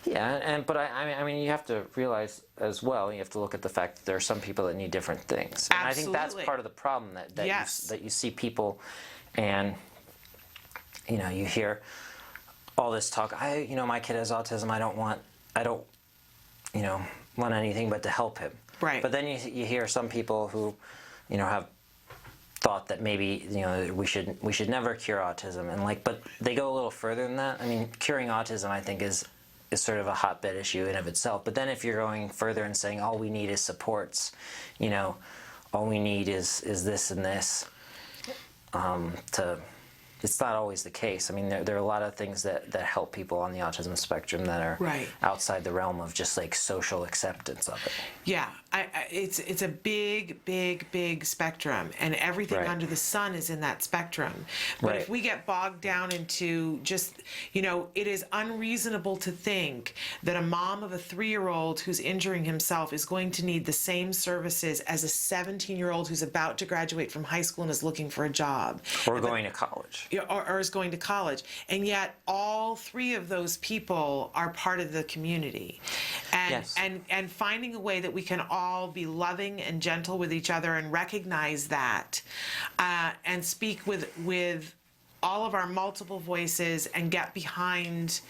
Yeah, but I mean, you have to realize as well, you have to look at the fact that there are some people that need different things. And I think that's part of the problem, that Yes. you see people, and you hear all this talk. My kid has autism. I don't want anything but to help him. Right. But then you hear some people who, have thought that maybe we should never cure autism, and but they go a little further than that. I mean, curing autism, I think, is sort of a hotbed issue in of itself. But then if you're going further and saying all we need is supports, all we need is this and this, it's not always the case. I mean, there are a lot of things that help people on the autism spectrum that are right outside the realm of just social acceptance of it. Yeah, it's a big spectrum, and everything Right. under the sun is in that spectrum. But Right. if we get bogged down into just, it is unreasonable to think that a mom of a 3-year-old who's injuring himself is going to need the same services as a 17-year-old who's about to graduate from high school and is looking for a job. Or going to college. Or is going to college, and yet all 3 of those people are part of the community, and Yes. and finding a way that we can all be loving and gentle with each other and recognize that, and speak with all of our multiple voices and get behind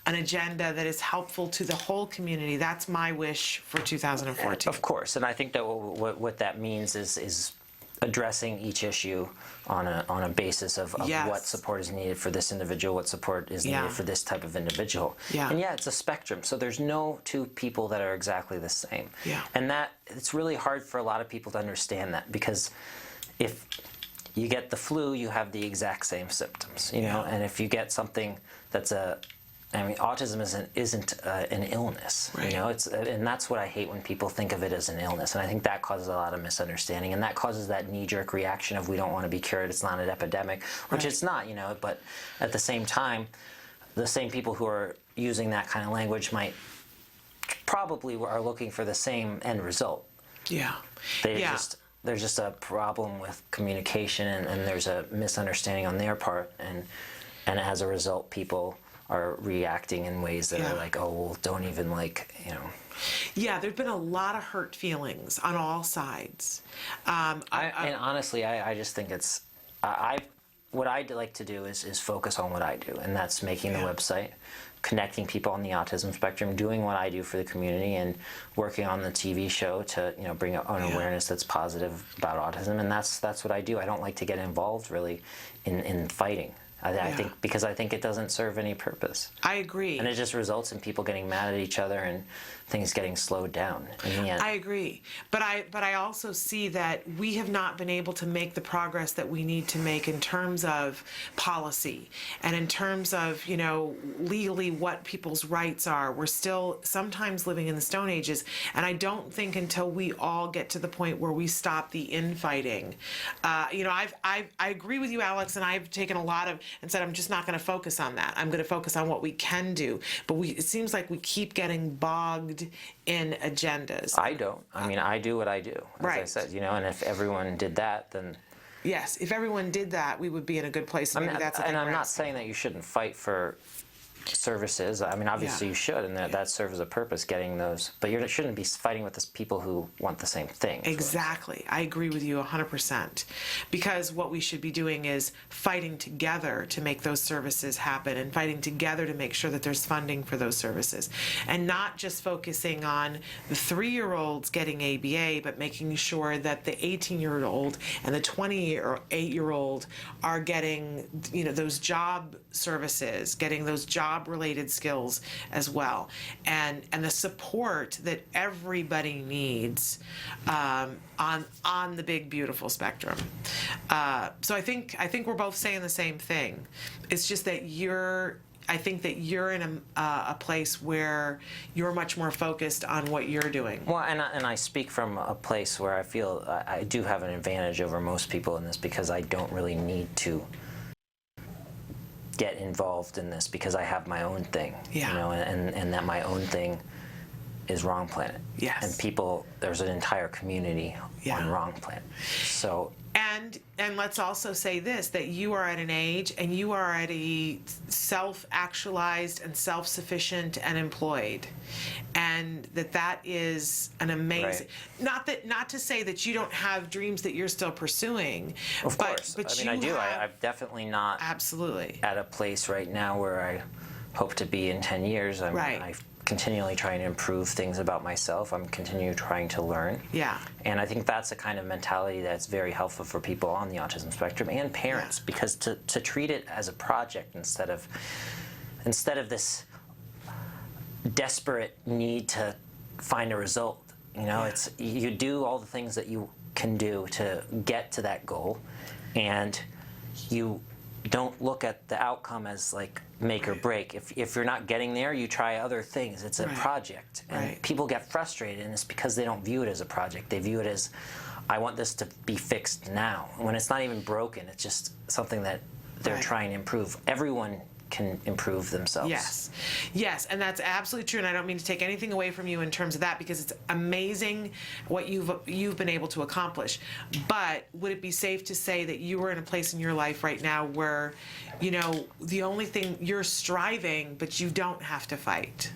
an agenda that is helpful to the whole community. That's my wish for 2014. Of course, and I think that what that means is addressing each issue on a basis of Yes. what support is needed for this individual, what support is needed Yeah. for this type of individual. Yeah. And it's a spectrum, so there's no two people that are exactly the same. Yeah. And that it's really hard for a lot of people to understand that, because if you get the flu, you have the exact same symptoms, you know. And if you get something that's autism isn't an illness, you know. And that's what I hate, when people think of it as an illness, and I think that causes a lot of misunderstanding, and that causes that knee-jerk reaction of we don't want to be cured, it's not an epidemic, which it's not, you know. But at the same time, the same people who are using that kind of language probably are looking for the same end result. There's just a problem with communication, and there's a misunderstanding on their part, and as a result, people are reacting in ways that are like, oh, well, don't even, like, you know. Yeah, there's been a lot of hurt feelings on all sides. And honestly, I just think it's, what I'd like to do is focus on what I do, and that's making the website, connecting people on the autism spectrum, doing what I do for the community, and working on the TV show to, you know, bring an awareness that's positive about autism, and that's what I do. I don't like to get involved really in fighting. I think, because I think it doesn't serve any purpose. I agree. And it just results in people getting mad at each other and things getting slowed down in the end. I agree. But I also see that we have not been able to make the progress that we need to make in terms of policy and in terms of, you know, legally what people's rights are. We're still sometimes living in the Stone Ages, and I don't think until we all get to the point where we stop the infighting. You know, I agree with you, Alex, and I've taken a lot of and said I'm just not going to focus on that. I'm going to focus on what we can do. But it seems like we keep getting bogged in agendas. I don't. I mean, I do what I do, as I said, you know, and if everyone did that, then... Yes, if everyone did that, we would be in a good place. And I'm not saying that you shouldn't fight for services. I mean, obviously you should, and that serves a purpose, getting those. But you shouldn't be fighting with people who want the same thing. Exactly. I agree with you 100%. Because what we should be doing is fighting together to make those services happen, and fighting together to make sure that there's funding for those services. And not just focusing on the 3-year-olds getting ABA, but making sure that the 18-year-old and the 28-year-old are getting, you know, those job services, getting those job-related skills as well, and the support that everybody needs on the big beautiful spectrum. So I think we're both saying the same thing. It's just that I think that you're in a place where you're much more focused on what you're doing. Well, and I speak from a place where I feel I do have an advantage over most people in this, because I don't really need to get involved in this, because I have my own thing, you know, and that my own thing is Wrong Planet. Yes. And there's an entire community on Wrong Planet. So. And let's also say this, that you are at an age and you are at a self-actualized and self-sufficient and employed. And that is an amazing, not to say that you don't have dreams that you're still pursuing. Of course. But I mean, I do. I'm definitely not at a place right now where I hope to be in 10 years. I'm continually trying to improve things about myself. I'm continually trying to learn. Yeah. And I think that's a kind of mentality that's very helpful for people on the autism spectrum and parents, because to treat it as a project instead of this desperate need to find a result. You know, it's you do all the things that you can do to get to that goal, and you don't look at the outcome as like make or break. If you're not getting there, you try other things. It's a project. And people get frustrated, and it's because they don't view it as a project. They view it as, I want this to be fixed now. When it's not even broken, it's just something that they're trying to improve. Everyone can improve themselves. Yes, and that's absolutely true, and I don't mean to take anything away from you in terms of that, because it's amazing what you've been able to accomplish. But would it be safe to say that you are in a place in your life right now where, you know, the only thing you're striving, but you don't have to fight?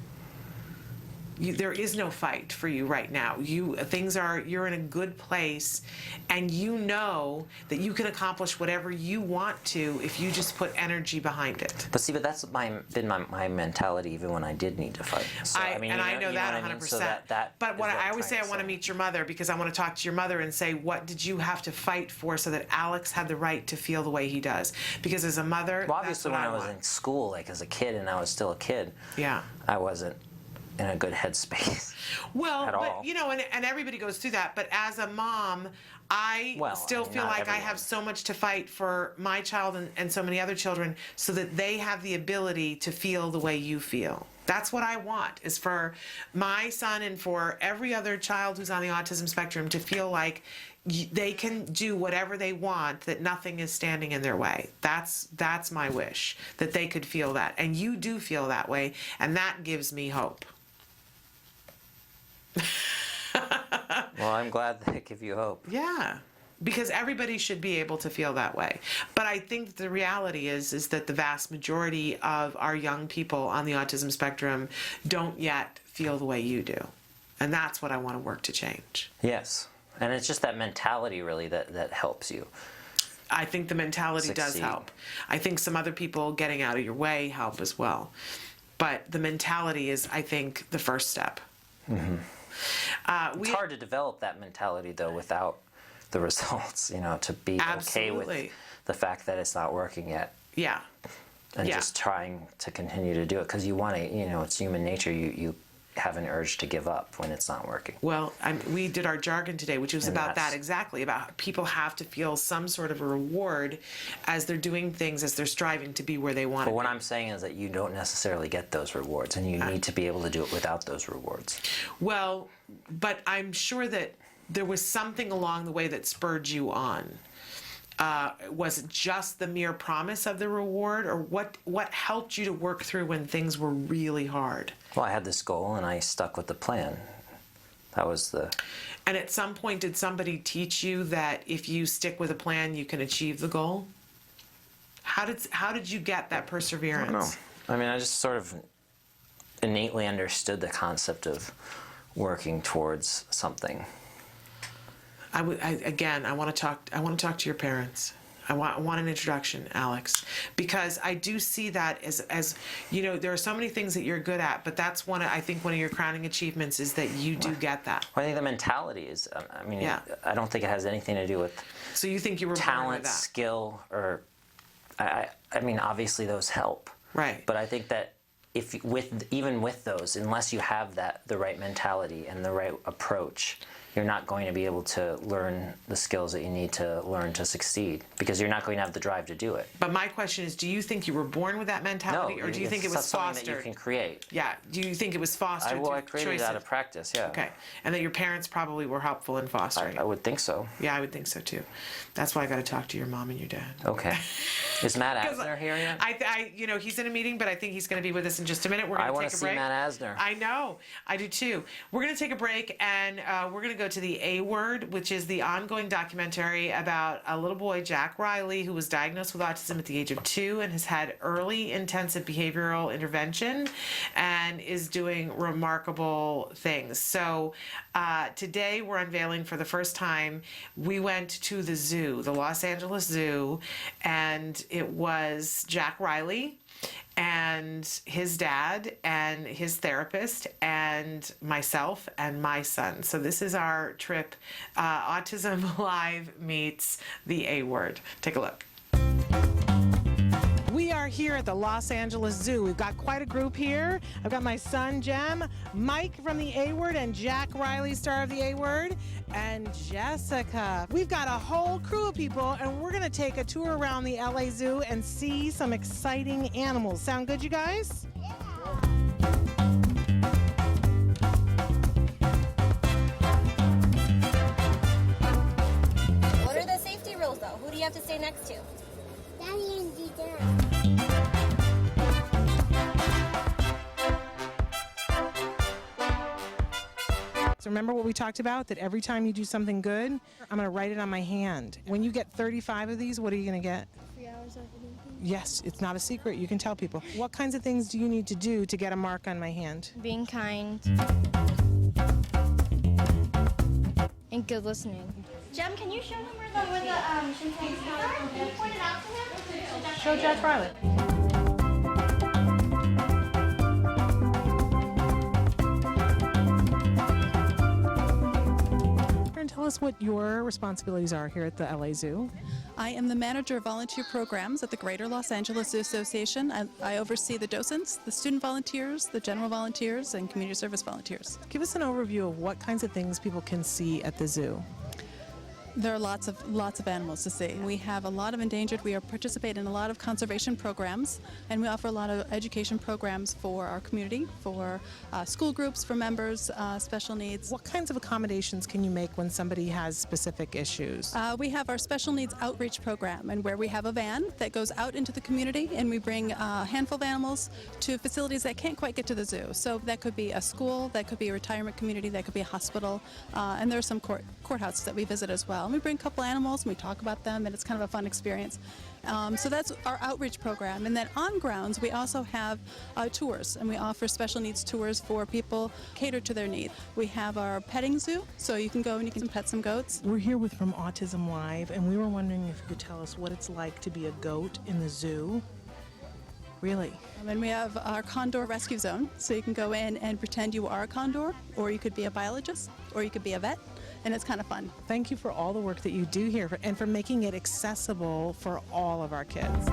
There is no fight for you right now. You're in a good place, and you know that you can accomplish whatever you want to if you just put energy behind it. But see, that's been my mentality even when I did need to fight. So, I know that 100%. So but what I always say, I want to meet your mother, because I want to talk to your mother and say, what did you have to fight for so that Alex had the right to feel the way he does? Because as a mother, well, obviously when I was in school, like as a kid, and I was still a kid, I wasn't in a good headspace. Well, but you know, and everybody goes through that. But as a mom, I Well, still I mean, feel not like I everyone. have so much to fight for my child and so many other children so that they have the ability to feel the way you feel. That's what I want, is for my son and for every other child who's on the autism spectrum to feel like they can do whatever they want, that nothing is standing in their way. That's my wish, that they could feel that. And you do feel that way, and that gives me hope. Well, I'm glad that give you hope. Yeah, because everybody should be able to feel that way. But I think the reality is that the vast majority of our young people on the autism spectrum don't yet feel the way you do. And that's what I want to work to change. Yes. And it's just that mentality really that helps you. I think the mentality does Succeed. help. I think some other people getting out of your way help as well. But the mentality is, I think, the first step. Mm-hmm. It's hard to develop that mentality, though, without the results, you know, to be okay with the fact that it's not working yet. Yeah. And just trying to continue to do it, because you want to, you know, it's human nature. You have an urge to give up when it's not working. Well, we did our jargon today, which was about that exactly, about people have to feel some sort of a reward as they're doing things, as they're striving to be where they want to be. But what I'm saying is that you don't necessarily get those rewards, and you need to be able to do it without those rewards. Well, but I'm sure that there was something along the way that spurred you on. Was it just the mere promise of the reward, or what helped you to work through when things were really hard? Well, I had this goal, and I stuck with the plan. That was the... And at some point, did somebody teach you that if you stick with a plan, you can achieve the goal? How did you get that perseverance? I don't know. I mean, I just sort of innately understood the concept of working towards something. I want to talk to your parents. I want an introduction, Alex, because I do see that as you know, there are so many things that you're good at, but that's I think one of your crowning achievements is that you do get that. Well, I think the mentality is, I mean, I don't think it has anything to do with So you think you were born talent, with that? skill, or I mean, obviously those help. Right. But I think that even with those, unless you have the right mentality and the right approach, you're not going to be able to learn the skills that you need to learn to succeed, because you're not going to have the drive to do it. But my question is, do you think you were born with that mentality, No, or do you think it was something fostered? that you can create. Yeah. Do you think it was fostered I through created choices? it out of practice, yeah. Okay. And that your parents probably were helpful in fostering I it? would think so. Yeah, I would think so too. That's why I got to talk to your mom and your dad. Okay. Is Matt Asner here yet? I you know, he's in a meeting, but I think he's going to be with us in just a minute. We're going to take a break. I want to see Matt Asner. I know. I do too. We're going to take a break, and we're going to go to the A Word, which is the ongoing documentary about a little boy, Jack Riley, who was diagnosed with autism at the age of 2 and has had early intensive behavioral intervention and is doing remarkable things. So today we're unveiling for the first time, we went to the zoo, the Los Angeles Zoo, and it was Jack Riley and his dad and his therapist and myself and my son. So this is our trip, Autism Live meets the A Word. Take a look. We are here at the Los Angeles Zoo. We've got quite a group here. I've got my son, Jem, Mike from the A Word, and Jack Riley, star of the A Word, and Jessica. We've got a whole crew of people, and we're going to take a tour around the LA Zoo and see some exciting animals. Sound good, you guys? What are the safety rules, though? Who do you have to stay next to? Daddy and Dad. So remember what we talked about, that every time you do something good, I'm going to write it on my hand. When you get 35 of these, what are you going to get? 3 hours of reading. Yes, it's not a secret. You can tell people. What kinds of things do you need to do to get a mark on my hand? Being kind. And good listening. Jem, can you show him where the chimpanzees are? Can you point it out to him? Show Jack Riley. Tell us what your responsibilities are here at the LA Zoo. I am the manager of volunteer programs at the Greater Los Angeles Zoo Association. I oversee the docents, the student volunteers, the general volunteers, and community service volunteers. Give us an overview of what kinds of things people can see at the zoo. There are lots of animals to see. We have a lot of endangered. We participate in a lot of conservation programs, and we offer a lot of education programs for our community, for school groups, for members, special needs. What kinds of accommodations can you make when somebody has specific issues? We have our special needs outreach program, and where we have a van that goes out into the community, and we bring a handful of animals to facilities that can't quite get to the zoo. So that could be a school, that could be a retirement community, that could be a hospital, and there are some courthouses that we visit as well. And we bring a couple animals, and we talk about them, and it's kind of a fun experience. So that's our outreach program. And then on grounds, we also have tours, and we offer special needs tours for people catered to their needs. We have our petting zoo, so you can go and you can pet some goats. We're here with from Autism Live, and we were wondering if you could tell us what it's like to be a goat in the zoo. Really? And we have our condor rescue zone, so you can go in and pretend you are a condor, or you could be a biologist, or you could be a vet, and it's kind of fun. Thank you for all the work that you do here and for making it accessible for all of our kids.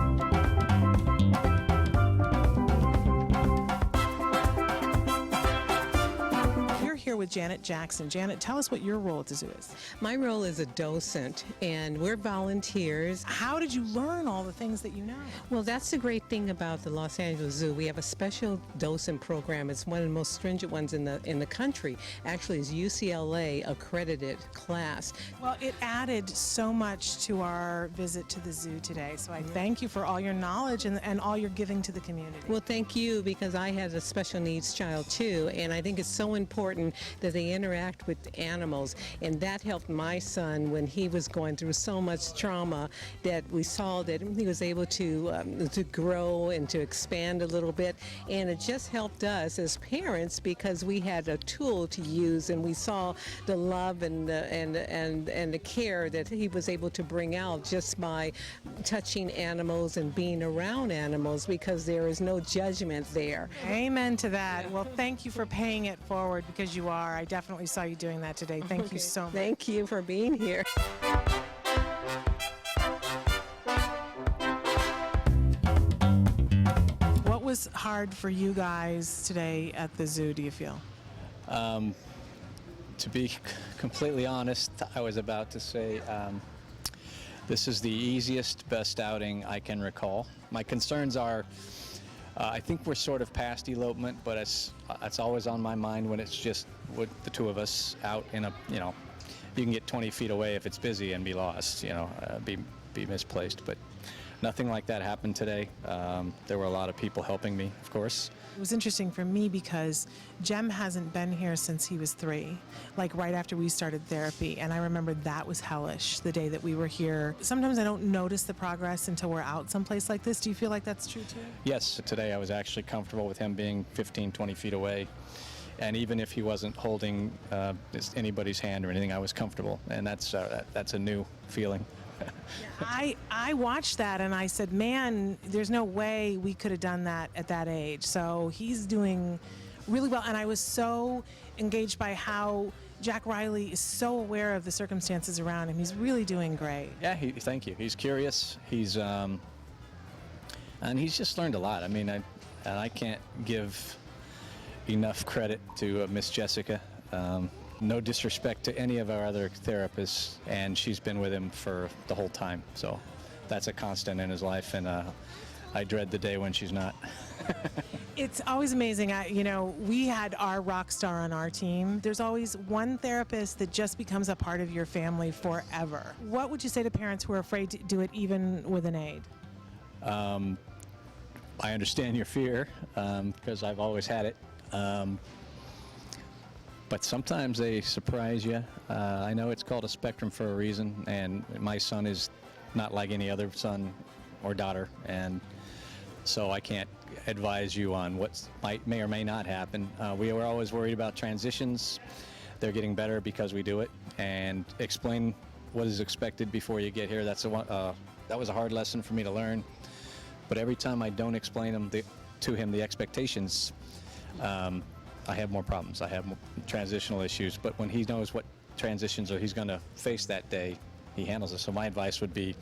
Here with Janet Jackson. Janet, tell us what your role at the zoo is. My role is a docent, and we're volunteers. How did you learn all the things that you know? Well, that's the great thing about the Los Angeles Zoo. We have a special docent program. It's one of the most stringent ones in the country. Actually, it's UCLA accredited class. Well, it added so much to our visit to the zoo today. So I thank you for all your knowledge and all your giving to the community. Well, thank you, because I had a special needs child too, and I think it's so important that they interact with animals, and that helped my son when he was going through so much trauma, that we saw that he was able to grow and to expand a little bit, and it just helped us as parents because we had a tool to use, and we saw the love and the care that he was able to bring out just by touching animals and being around animals, because there is no judgment there. Amen to that. Well, thank you for paying it forward, because you are. I definitely saw you doing that today. Thank you so much. Thank you for being here. What was hard for you guys today at the zoo, do you feel? To be completely honest, I was about to say this is the easiest, best outing I can recall. My concerns are I think we're sort of past elopement, but it's always on my mind when it's just with the two of us out in a, you can get 20 feet away if it's busy and be lost, be misplaced. But nothing like that happened today. There were a lot of people helping me, of course. It was interesting for me because Jem hasn't been here since he was 3, like right after we started therapy. And I remember that was hellish, the day that we were here. Sometimes I don't notice the progress until we're out someplace like this. Do you feel like that's true too? Yes, today I was actually comfortable with him being 15, 20 feet away. And even if he wasn't holding anybody's hand or anything, I was comfortable. And that's a new feeling. I watched that and I said, man, there's no way we could have done that at that age. So he's doing really well. And I was so engaged by how Jack Riley is so aware of the circumstances around him. He's really doing great. Yeah, thank you. He's curious. He's and he's just learned a lot. I mean, I can't give enough credit to Miss Jessica. No disrespect to any of our other therapists, and she's been with him for the whole time. So that's a constant in his life, and I dread the day when she's not. It's always amazing. We had our rock star on our team. There's always one therapist that just becomes a part of your family forever. What would you say to parents who are afraid to do it even with an aide? I understand your fear, because I've always had it. But sometimes they surprise you. I know it's called a spectrum for a reason, and my son is not like any other son or daughter, and so I can't advise you on what may or may not happen. We were always worried about transitions. They're getting better because we do it, and explain what is expected before you get here. That was a hard lesson for me to learn. But every time I don't explain to him the expectations, I have more problems. I have more transitional issues. But when he knows what transitions he's going to face that day, he handles it. So my advice would be,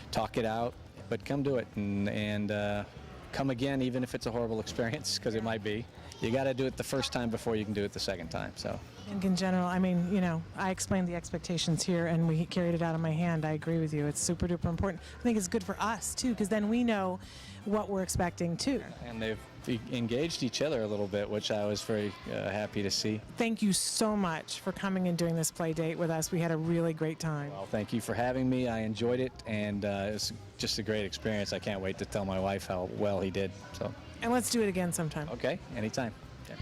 talk it out, but come do it, and come again, even if it's a horrible experience, because it might be. You got to do it the first time before you can do it the second time. So I think in general, I mean, you know, I explained the expectations here and we carried it out of my hand. I agree with you. It's super duper important. I think it's good for us too, because then we know what we're expecting too. And they've engaged each other a little bit, which I was very happy to see. Thank you so much for coming and doing this play date with us. We had a really great time. Well, thank you for having me. I enjoyed it, and it's just a great experience. I can't wait to tell my wife how well he did. So. And let's do it again sometime. Okay, anytime. Okay.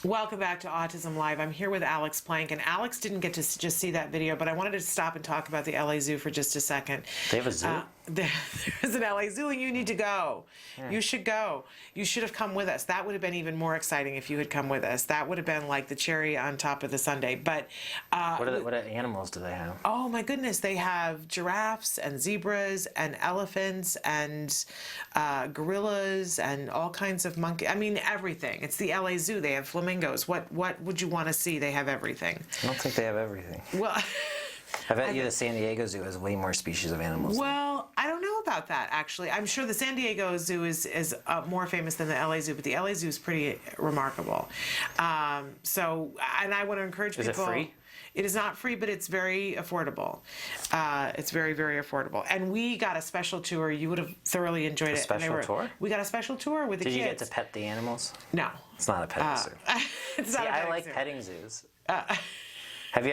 Welcome back to Autism Live. I'm here with Alex Plank, and Alex didn't get to just see that video, but I wanted to stop and talk about the LA Zoo for just a second. They have a zoo? There's an LA Zoo, and you need to go. Yeah. You should go. You should have come with us. That would have been even more exciting if you had come with us. That would have been like the cherry on top of the sundae. But what animals do they have? Oh my goodness, they have giraffes and zebras and elephants and gorillas and all kinds of monkeys. I mean, everything. It's the LA Zoo. They have flamingos. What would you want to see? They have everything. I don't think they have everything. Well, I bet you the San Diego Zoo has way more species of animals. Well, I don't know about that, actually. I'm sure the San Diego Zoo is more famous than the LA Zoo, but the LA Zoo is pretty remarkable. So, and I want to encourage people. Is it free? It is not free, but it's very affordable. It's very, very affordable. And we got a special tour. You would have thoroughly enjoyed it. A special tour? We got a special tour with the kids. Did you get to pet the animals? No. It's not a petting zoo. It's See, not a petting I like zoo. petting zoos. Have you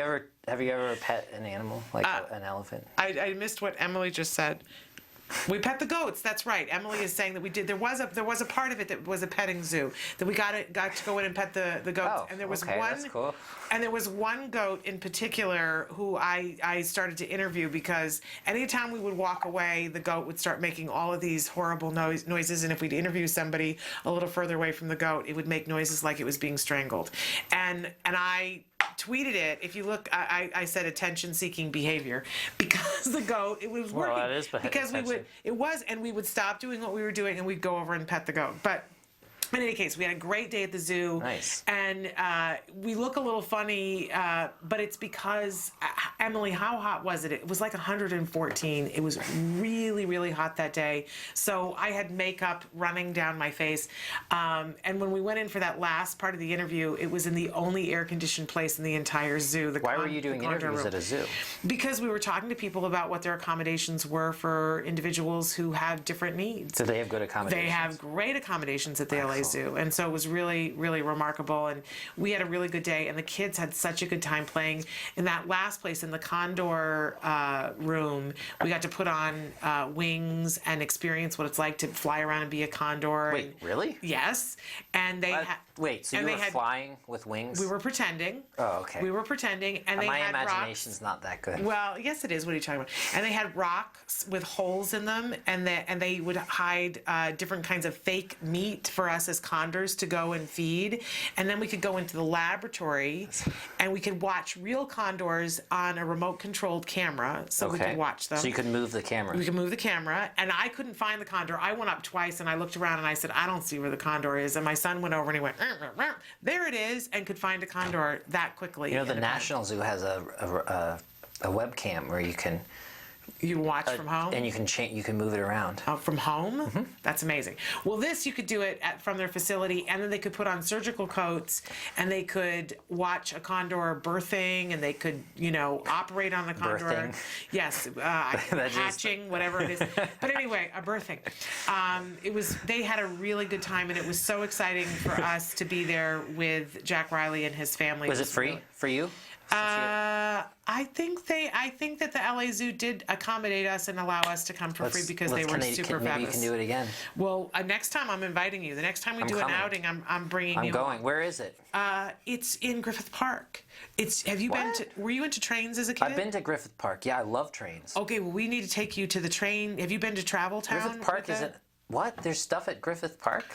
ever pet an animal, like an elephant? I missed what Emily just said. We pet the goats. That's right. Emily is saying that we did. There was a part of it that was a petting zoo that we got to go in and pet the goats. Oh, and there was okay, one. That's cool. And there was one goat in particular who I started to interview because anytime we would walk away, the goat would start making all of these horrible noises. And if we'd interview somebody a little further away from the goat, it would make noises like it was being strangled. And I tweeted it. If you look, I said attention-seeking behavior because the goat, it was working. Well, that is because we would stop doing what we were doing and we'd go over and pet the goat. But in any case, we had a great day at the zoo. Nice. And we look a little funny, but it's because, Emily, how hot was it? It was like 114. It was really, really hot that day. So I had makeup running down my face. And when we went in for that last part of the interview, it was in the only air-conditioned place in the entire zoo. Why were you doing interviews at a zoo? Because we were talking to people about what their accommodations were for individuals who have different needs. Do they have good accommodations? They have great accommodations at the LA Zoo, and so it was really, really remarkable, and we had a really good day, and the kids had such a good time playing in that last place in the Condor room. We got to put on wings and experience what it's like to fly around and be a condor. Wait, really? Yes, and they wait, so you were flying with wings? We were pretending. Oh, okay. We were pretending, and they my had imagination's rocks. not that good. Well, yes, it is. What are you talking about? And they had rocks with holes in them, and they would hide different kinds of fake meat for us as condors to go and feed. And then we could go into the laboratory, and we could watch real condors on a remote-controlled camera, so we could watch them. So you could move the camera. We could move the camera, and I couldn't find the condor. I went up twice, and I looked around, and I said, I don't see where the condor is. And my son went over, and he went, there it is, and could find a condor that quickly. You know, the National Zoo has a webcam where you can watch from home, and you can move it around. From home? Mm-hmm. That's amazing. Well, this you could do it from their facility, and then they could put on surgical coats, and they could watch a condor birthing, and they could, operate on the condor. Birthing. Yes, hatching, whatever it is. But anyway, a birthing. They had a really good time, and it was so exciting for us to be there with Jack Riley and his family. Was it free for you? I think that the LA Zoo did accommodate us and allow us to come for free because they were super fabulous. Maybe you can do it again. Well, next time I'm inviting you. The next time we do an outing, I'm bringing you. I'm going. Where is it? It's in Griffith Park. Were you into trains as a kid? I've been to Griffith Park. Yeah, I love trains. Okay, well, we need to take you to the train. Have you been to Travel Town? Griffith Park isn't. What? There's stuff at Griffith Park?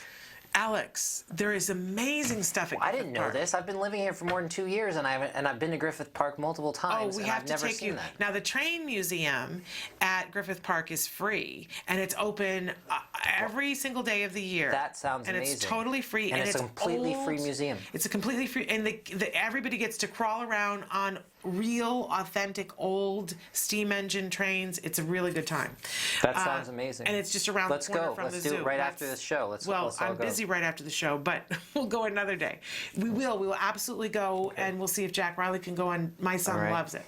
Alex, there is amazing stuff at I Griffith didn't know Park. this. I've been living here for more than 2 years, and I've been to Griffith Park multiple times. Oh, we and have I've to never take seen you. that. Now, the train museum at Griffith Park is free, and it's open every single day of the year. That sounds and amazing. It's totally free, And it's a completely old. free museum. It's a completely free, and everybody gets to crawl around on real, authentic, old steam engine trains. It's a really good time. That sounds amazing. And it's just around Let's the corner go. from Let's the do zoo. it right after this show. Let's all I'm go. busy right after the show, but we'll go another day. We will absolutely go, and we'll see if Jack Riley can go, and my son All right. loves it.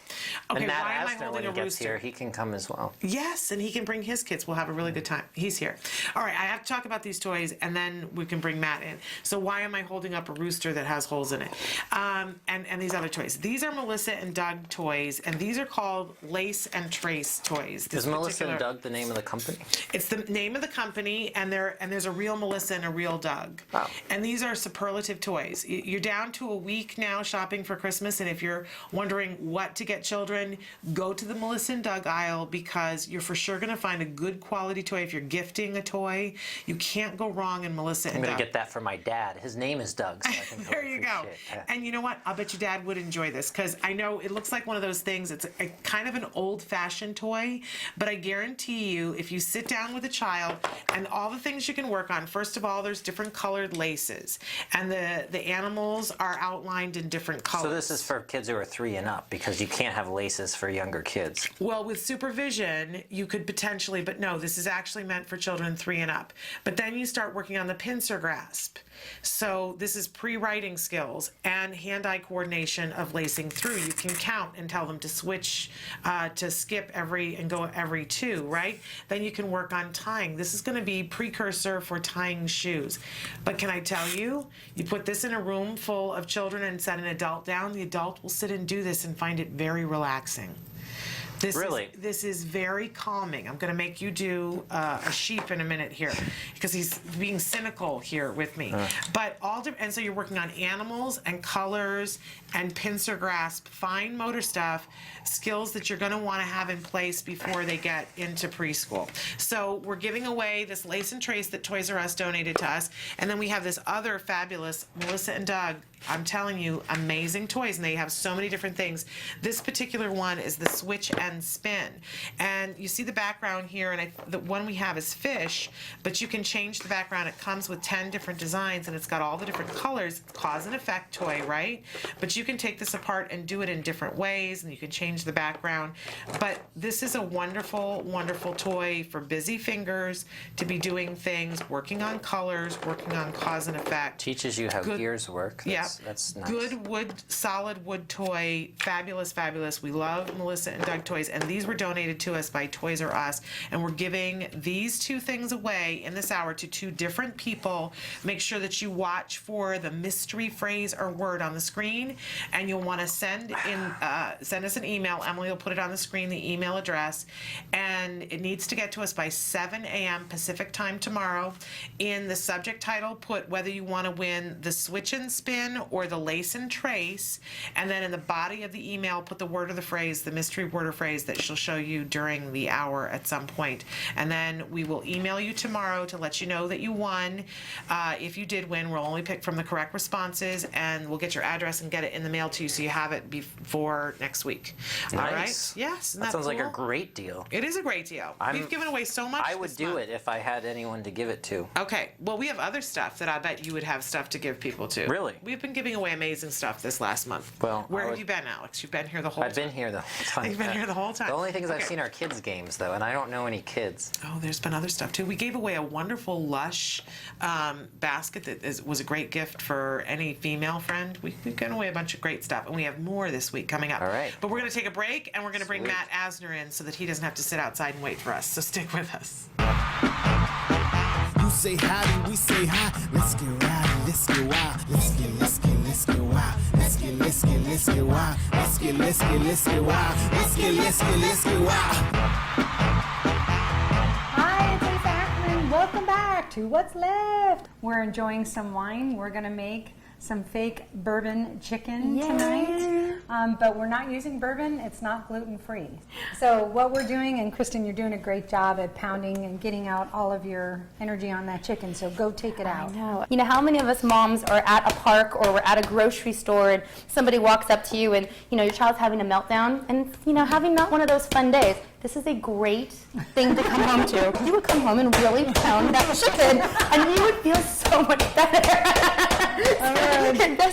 Okay, and Matt why am I Asner, holding when he a gets rooster? here, he can come as well. Yes, and he can bring his kids. We'll have a really good time. He's here. All right, I have to talk about these toys, and then we can bring Matt in. So why am I holding up a rooster that has holes in it? And these other toys. These are Melissa and Doug toys, and these are called Lace and Trace toys. Is Melissa and Doug the name of the company? It's the name of the company, and there's a real Melissa and a real Doug. Wow. And these are superlative toys. You're down to a week now shopping for Christmas, and if you're wondering what to get children, go to the Melissa and Doug aisle, because you're for sure going to find a good quality toy. If you're gifting a toy, you can't go wrong in Melissa and I'm Doug. going to get that for my dad. His name is Doug, so I think There you go. that. And you know what? I'll bet your dad would enjoy this, because I know it looks like one of those things. It's a kind of an old-fashioned toy, but I guarantee you, if you sit down with a child, and all the things you can work on, first of all, there's different colored laces, and the animals are outlined in different colors. So this is for kids who are 3 and up, because you can't have laces for younger kids. Well, with supervision, you could potentially, but no, this is actually meant for children 3 and up. But then you start working on the pincer grasp. So this is pre-writing skills and hand-eye coordination of lacing through. You can count and tell them to switch, to skip and go every 2, right? Then you can work on tying. This is going to be precursor for tying shoes. But can I tell you, you put this in a room full of children and set an adult down, the adult will sit and do this and find it very relaxing. This is very calming. I'm going to make you do a sheep in a minute here, because he's being cynical here with me. But and so you're working on animals and colors and pincer grasp, fine motor stuff, skills that you're going to want to have in place before they get into preschool. So we're giving away this Lace and Trace that Toys R Us donated to us, and then we have this other fabulous Melissa and Doug, I'm telling you, amazing toys, and they have so many different things. This particular one is the Switch and Spin, and you see the background here, and the one we have is fish, but you can change the background. It comes with 10 different designs, and it's got all the different colors. It's cause and effect toy, right? But you can take this apart and do it in different ways, and you can change the background. But this is a wonderful, wonderful toy for busy fingers to be doing things, working on colors, working on cause and effect. Teaches you how gears work. That's nice. Good wood, solid wood toy, fabulous, fabulous. We love Melissa and Doug toys, and these were donated to us by Toys R Us, and we're giving these 2 things away in this hour to 2 different people. Make sure that you watch for the mystery phrase or word on the screen, and you'll want to send us an email. Emily will put it on the screen, the email address, and it needs to get to us by 7 a.m. Pacific time tomorrow. In the subject title, put whether you want to win the Switch and Spin or the Lace and Trace, and then in the body of the email, put the word or the phrase, the mystery word or phrase that she'll show you during the hour at some point. And then we will email you tomorrow to let you know that you won. If you did win, we'll only pick from the correct responses, and we'll get your address and get it in the mail to you, so you have it before next week. Nice. All right? Yes. That sounds like a great deal. It is a great deal. We've given away so much. I would do it if I had anyone to give it to. Okay. Well, we have other stuff that I bet you would have stuff to give people to. Really? We've been giving away amazing stuff this last month. Well, where have you been, Alex? You've been here the whole time. I've been here the whole time. You've been here the whole time. The only thing is I've seen our kids' games, though, and I don't know any kids. Oh, there's been other stuff, too. We gave away a wonderful Lush basket that was a great gift for any female friend. We've given away a bunch of great stuff, and we have more this week coming up. All right. But we're going to take a break, and we're going to bring Matt Asner in so that he doesn't have to sit outside and wait for us. So stick with us. You say howdy, we say hi. Let's get rowdy, let's get wild. Let's get wild. Let's get wild. Let's get wild. Let's get wild. Let's get wild. Hi, it's Lisa Ackerman. Welcome back to What's Left. We're enjoying some wine. We're going to make some fake bourbon chicken tonight. but we're not using bourbon. It's not gluten-free. So what we're doing, and Kristen, you're doing a great job at pounding and getting out all of your energy on that chicken, so go take it out. I know. You know, how many of us moms are at a park or we're at a grocery store and somebody walks up to you and, you know, your child's having a meltdown and, you know, having not one of those fun days. This is a great thing to come home to. You would come home and really pound that chicken and you would feel so much better.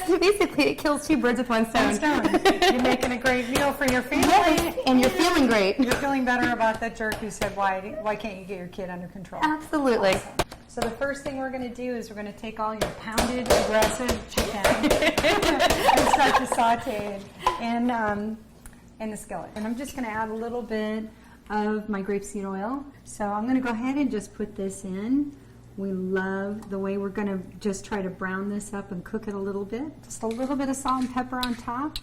So basically, it kills two birds with one stone. You're making a great meal for your family. Yes, and you're feeling great. You're feeling better about that jerk who said, why can't you get your kid under control? Absolutely. Awesome. So the first thing we're going to do is we're going to take all your pounded, aggressive chicken and start to saute it in the skillet. And I'm just going to add a little bit of my grapeseed oil. So I'm going to go ahead and just put this in. We love the way we're going to just try to brown this up and cook it a little bit. Just a little bit of salt and pepper on top.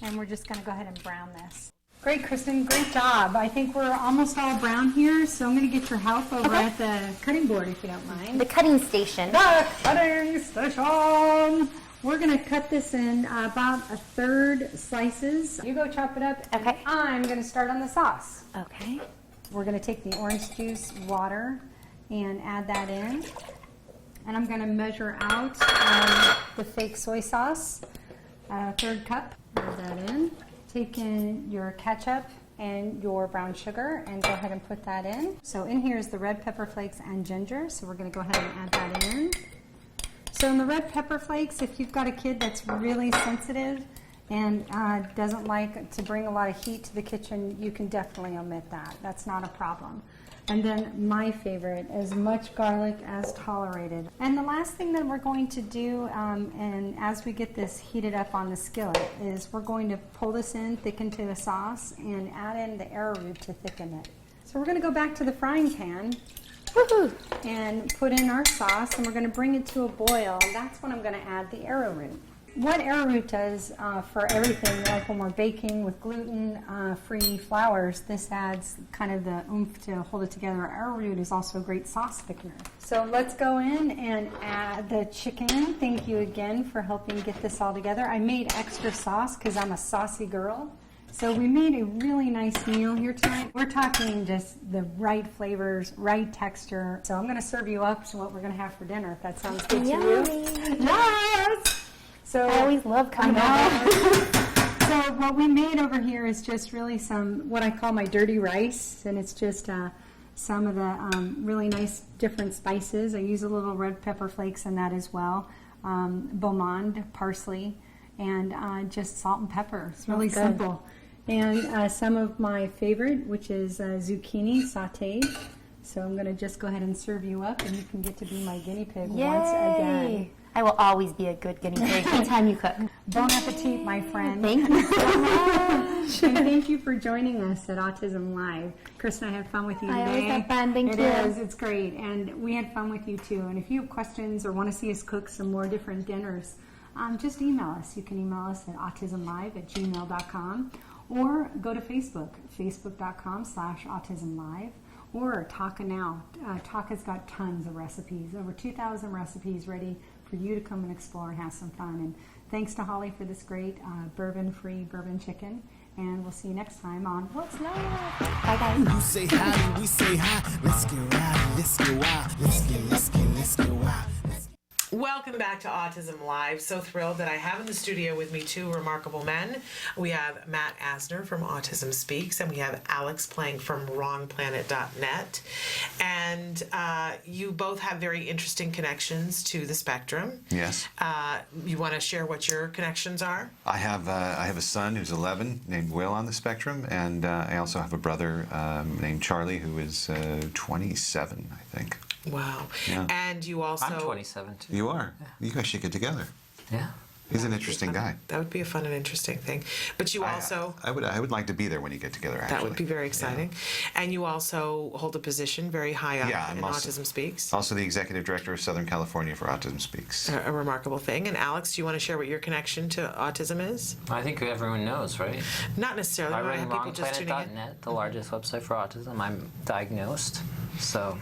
And we're just going to go ahead and brown this. Great, Kristen. Great job. I think we're almost all brown here, so I'm going to get your help over at the cutting board, if you don't mind. The cutting station. The cutting station. We're going to cut this in about 1/3 slices. You go chop it up. Okay. I'm going to start on the sauce. Okay. We're going to take the orange juice, water, and add that in. And I'm going to measure out the fake soy sauce, 1/3 cup. Add that in. Take in your ketchup and your brown sugar and go ahead and put that in. So in here is the red pepper flakes and ginger, so we're going to go ahead and add that in. So in the red pepper flakes, if you've got a kid that's really sensitive and doesn't like to bring a lot of heat to the kitchen, you can definitely omit that. That's not a problem. And then my favorite, as much garlic as tolerated. And the last thing that we're going to do, and as we get this heated up on the skillet, is we're going to pull this in, thicken to the sauce, and add in the arrowroot to thicken it. So we're going to go back to the frying pan. Woohoo! And put in our sauce, and we're going to bring it to a boil, and that's when I'm going to add the arrowroot. What arrowroot does for everything, like when we're baking with gluten-free flours, this adds kind of the oomph to hold it together. Arrowroot is also a great sauce thickener. So let's go in and add the chicken. Thank you again for helping get this all together. I made extra sauce because I'm a saucy girl. So we made a really nice meal here tonight. We're talking just the right flavors, right texture. So I'm going to serve you up to what we're going to have for dinner, if that sounds good to you. Yes! So I always love coming over. So what we made over here is just really some, what I call my dirty rice, and it's just some of the really nice different spices. I use a little red pepper flakes in that as well, beaumont, parsley, and just salt and pepper. It's really simple. And some of my favorite, which is zucchini sauteed. So I'm going to just go ahead and serve you up, and you can get to be my guinea pig once again. I will always be a good guinea pig anytime you cook. Bon appetit, my friend. Thank you so much. And thank you for joining us at Autism Live. Kristen, I had fun with you today. I always have fun. Thank you. It is. It's great. And we had fun with you, too. And if you have questions or want to see us cook some more different dinners, just email us. You can email us at autismlive@gmail.com or go to Facebook, facebook.com/autismlive. Or Taka Now. Taka's got tons of recipes, over 2,000 recipes ready for you to come and explore and have some fun. And thanks to Holly for this great bourbon-free bourbon chicken. And we'll see you next time on What's Love. Bye, guys. You say howdy, we say hi. Let's get rowdy, let's get wild. Let's get wild. Welcome back to Autism Live. So thrilled that I have in the studio with me two remarkable men. We have Matt Asner from Autism Speaks, and we have Alex Plank from WrongPlanet.net. And you both have very interesting connections to the spectrum. Yes. You want to share what your connections are? I have a son who's 11 named Will on the spectrum, and I also have a brother named Charlie who is 27, I think. Wow. Yeah. And you also... I'm 27 too. You are? Yeah. You guys should get together. Yeah. He's an interesting guy. That would be a fun and interesting thing. But you also... I would like to be there when you get together, actually. That would be very exciting. Yeah. And you also hold a position very high up in Autism Speaks. Also the executive director of Southern California for Autism Speaks. A remarkable thing. And Alex, do you want to share what your connection to autism is? I think everyone knows, right? Not necessarily. I run WrongPlanet.net, the largest website for autism. I'm diagnosed, so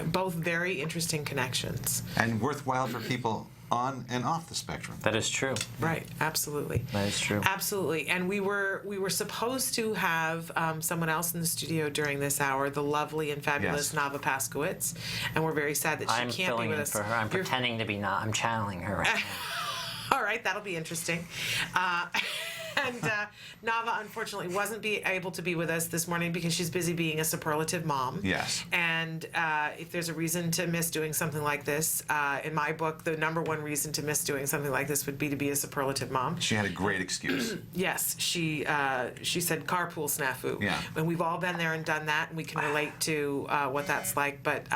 both very interesting connections. And worthwhile for people on and off the spectrum. That is true. Right, absolutely. That is true. Absolutely. And we were supposed to have someone else in the studio during this hour, the lovely and fabulous Nava Paskowitz, and we're very sad that she I'm can't be filling with in us. for her. I'm pretending to be not. I'm channeling her right now. All right, that'll be interesting. And Nava, unfortunately, wasn't able to be with us this morning because she's busy being a superlative mom. Yes. And if there's a reason to miss doing something like this, in my book, the #1 reason to miss doing something like this would be to be a superlative mom. She had a great excuse. Yes, she said carpool snafu. Yeah. And we've all been there and done that, and we can relate to what that's like. But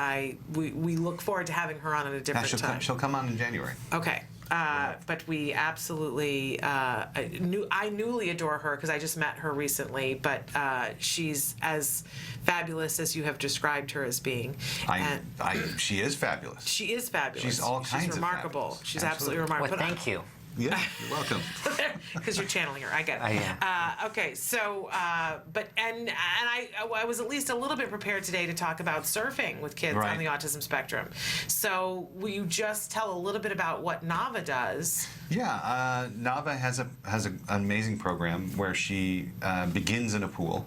we look forward to having her on at a different time. She'll come on in January. Okay. But we absolutely, I newly adore her because I just met her recently, but she's as fabulous as you have described her as being. She is fabulous. She is fabulous. She's all kinds She's remarkable. of She's absolutely remarkable. Well, thank you. Yeah, you're welcome. Because you're channeling her, I get it. I am. Okay, so, but I was at least a little bit prepared today to talk about surfing with kids on the autism spectrum. So will you just tell a little bit about what Nava does? Yeah, Nava has an amazing program where she begins in a pool,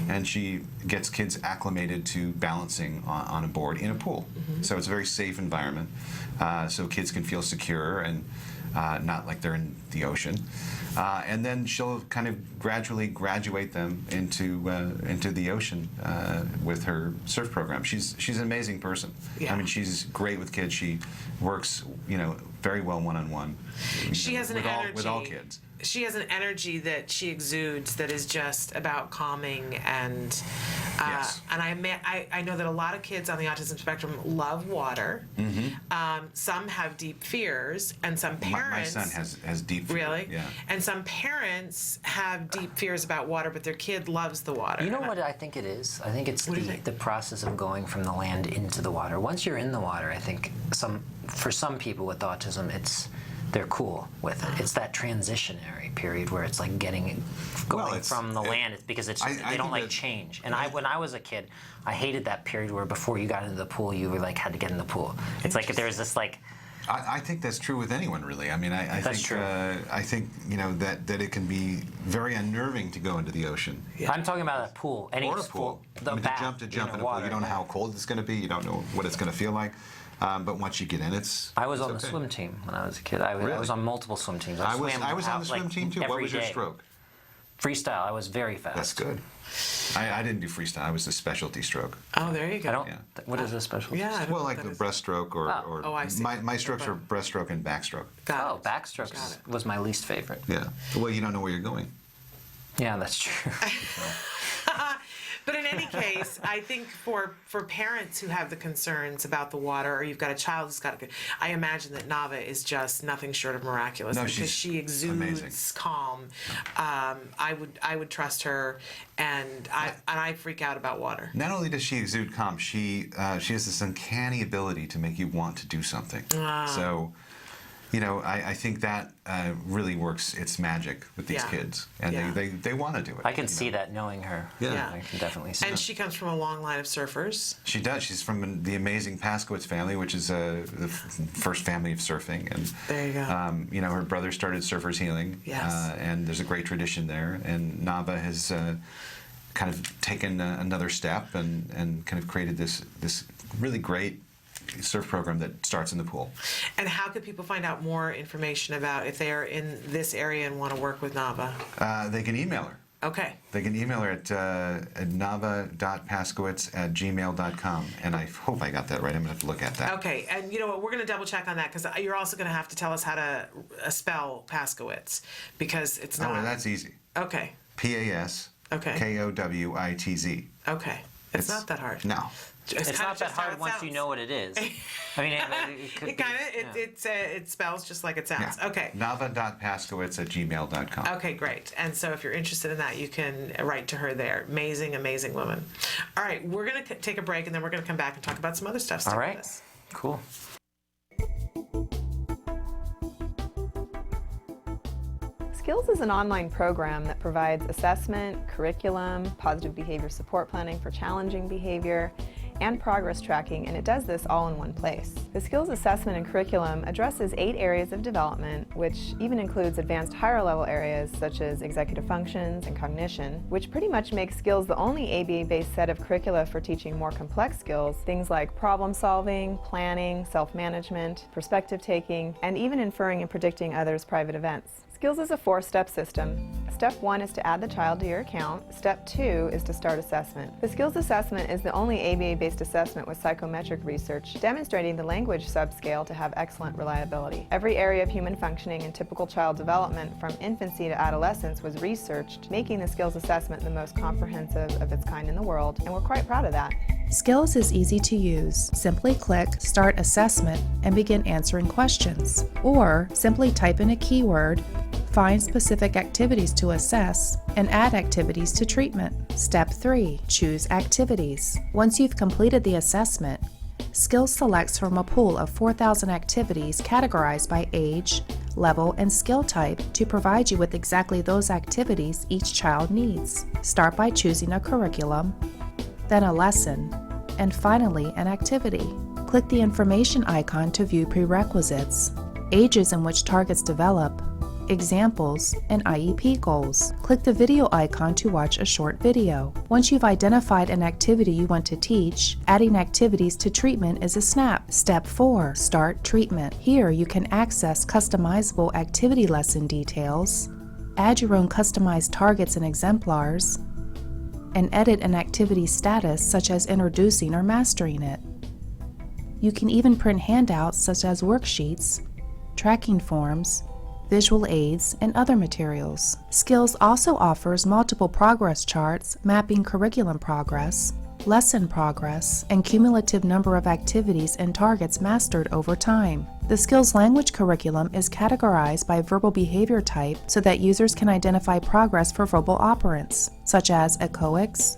and she gets kids acclimated to balancing on a board in a pool. So it's a very safe environment, so kids can feel secure and not like they're in the ocean. And then she'll kind of gradually graduate them into the ocean with her surf program. She's an amazing person. Yeah. I mean, she's great with kids. She works, very well one-on-one. She has an energy with all kids. She has an energy that she exudes that is just about calming and and I know that a lot of kids on the autism spectrum love water. Some have deep fears, and some parents. My son has deep fears. Really? Yeah. And some parents have deep fears about water, but their kid loves the water. You know what I think it is? I think it's the process of going from the land into the water. Once you're in the water, I think for some people with autism, they're cool with it. It's that transitionary period where it's like going from the land. It's because they don't like change. And when I was a kid, I hated that period where before you got into the pool, you were had to get in the pool. It's like there's this I think that's true with anyone, really. I mean, I think true. I think that it can be very unnerving to go into the ocean. Yeah. I'm talking about a pool. Or a pool. The to jump in a pool. You don't know how cold it's going to be. You don't know what it's going to feel like. But once you get in, I was on the swim team when I was a kid. I was on multiple swim teams. I was on the swim team too. What was your stroke? Freestyle. I was very fast. That's good. I didn't do freestyle. I was the specialty stroke. Oh, there you go. What is a specialty? Yeah. Well, like the breaststroke or I see. My strokes are breaststroke and backstroke. Backstroke was my least favorite. Yeah. Well, you don't know where you're going. Yeah, that's true. But in any case, I think for parents who have the concerns about the water, or you've got a child who's got I imagine that Nava is just nothing short of miraculous because she exudes amazing. Calm. I would trust her, and I freak out about water. Not only does she exude calm, she has this uncanny ability to make you want to do something. So. I think that really works its magic with these kids, and they want to do it. I can see that knowing her. Yeah. I can definitely see and that. she comes from a long line of surfers. She does. She's from the amazing Paskowitz family, which is the first family of surfing. And there you go. Her brother started Surfers Healing, and there's a great tradition there. And Nava has kind of taken another step and kind of created this really great surf program that starts in the pool. And how could people find out more information about if they are in this area and want to work with Nava? They can email her. Okay. They can email her at nava.paskowitz@gmail.com. And I hope I got that right. I'm going to have to look at that. Okay. And you know what? We're going to double check on that because you're also going to have to tell us how to spell Paskowitz because it's not. Oh, that's easy. Okay. P-A-S. Okay. K-O-W-I-T-Z. Okay. It's not that hard. No. It's not that hard once you know what it is. I mean, it spells just like it sounds. Yeah. Okay. Nava.paskowitz@gmail.com. Okay, great. And so if you're interested in that, you can write to her there. Amazing, amazing woman. All right, we're going to take a break, and then we're going to come back and talk about some other stuff. All right. Cool. Skills is an online program that provides assessment, curriculum, positive behavior support planning for challenging behavior, and progress tracking, and it does this all in one place. The skills assessment and curriculum addresses 8 areas of development, which even includes advanced higher level areas such as executive functions and cognition, which pretty much makes skills the only ABA-based set of curricula for teaching more complex skills, things like problem solving, planning, self-management, perspective taking, and even inferring and predicting others' private events. Skills is a 4-step system. Step 1 is to add the child to your account. Step 2 is to start assessment. The skills assessment is the only ABA-based assessment with psychometric research demonstrating the language subscale to have excellent reliability. Every area of human functioning and typical child development from infancy to adolescence was researched, making the skills assessment the most comprehensive of its kind in the world, and we're quite proud of that. Skills is easy to use. Simply click Start Assessment and begin answering questions. Or simply type in a keyword, find specific activities to assess, and add activities to treatment. Step 3. Choose activities. Once you've completed the assessment, Skills selects from a pool of 4,000 activities categorized by age, level, and skill type to provide you with exactly those activities each child needs. Start by choosing a curriculum, then a lesson, and finally an activity. Click the information icon to view prerequisites, ages in which targets develop, examples, and IEP goals. Click the video icon to watch a short video. Once you've identified an activity you want to teach, adding activities to treatment is a snap. Step 4. Start treatment. Here you can access customizable activity lesson details, add your own customized targets and exemplars, and edit an activity status such as introducing or mastering it. You can even print handouts such as worksheets, tracking forms, visual aids, and other materials. Skills also offers multiple progress charts mapping curriculum progress, lesson progress, and cumulative number of activities and targets mastered over time. The Skills language curriculum is categorized by verbal behavior type so that users can identify progress for verbal operants, such as echoics,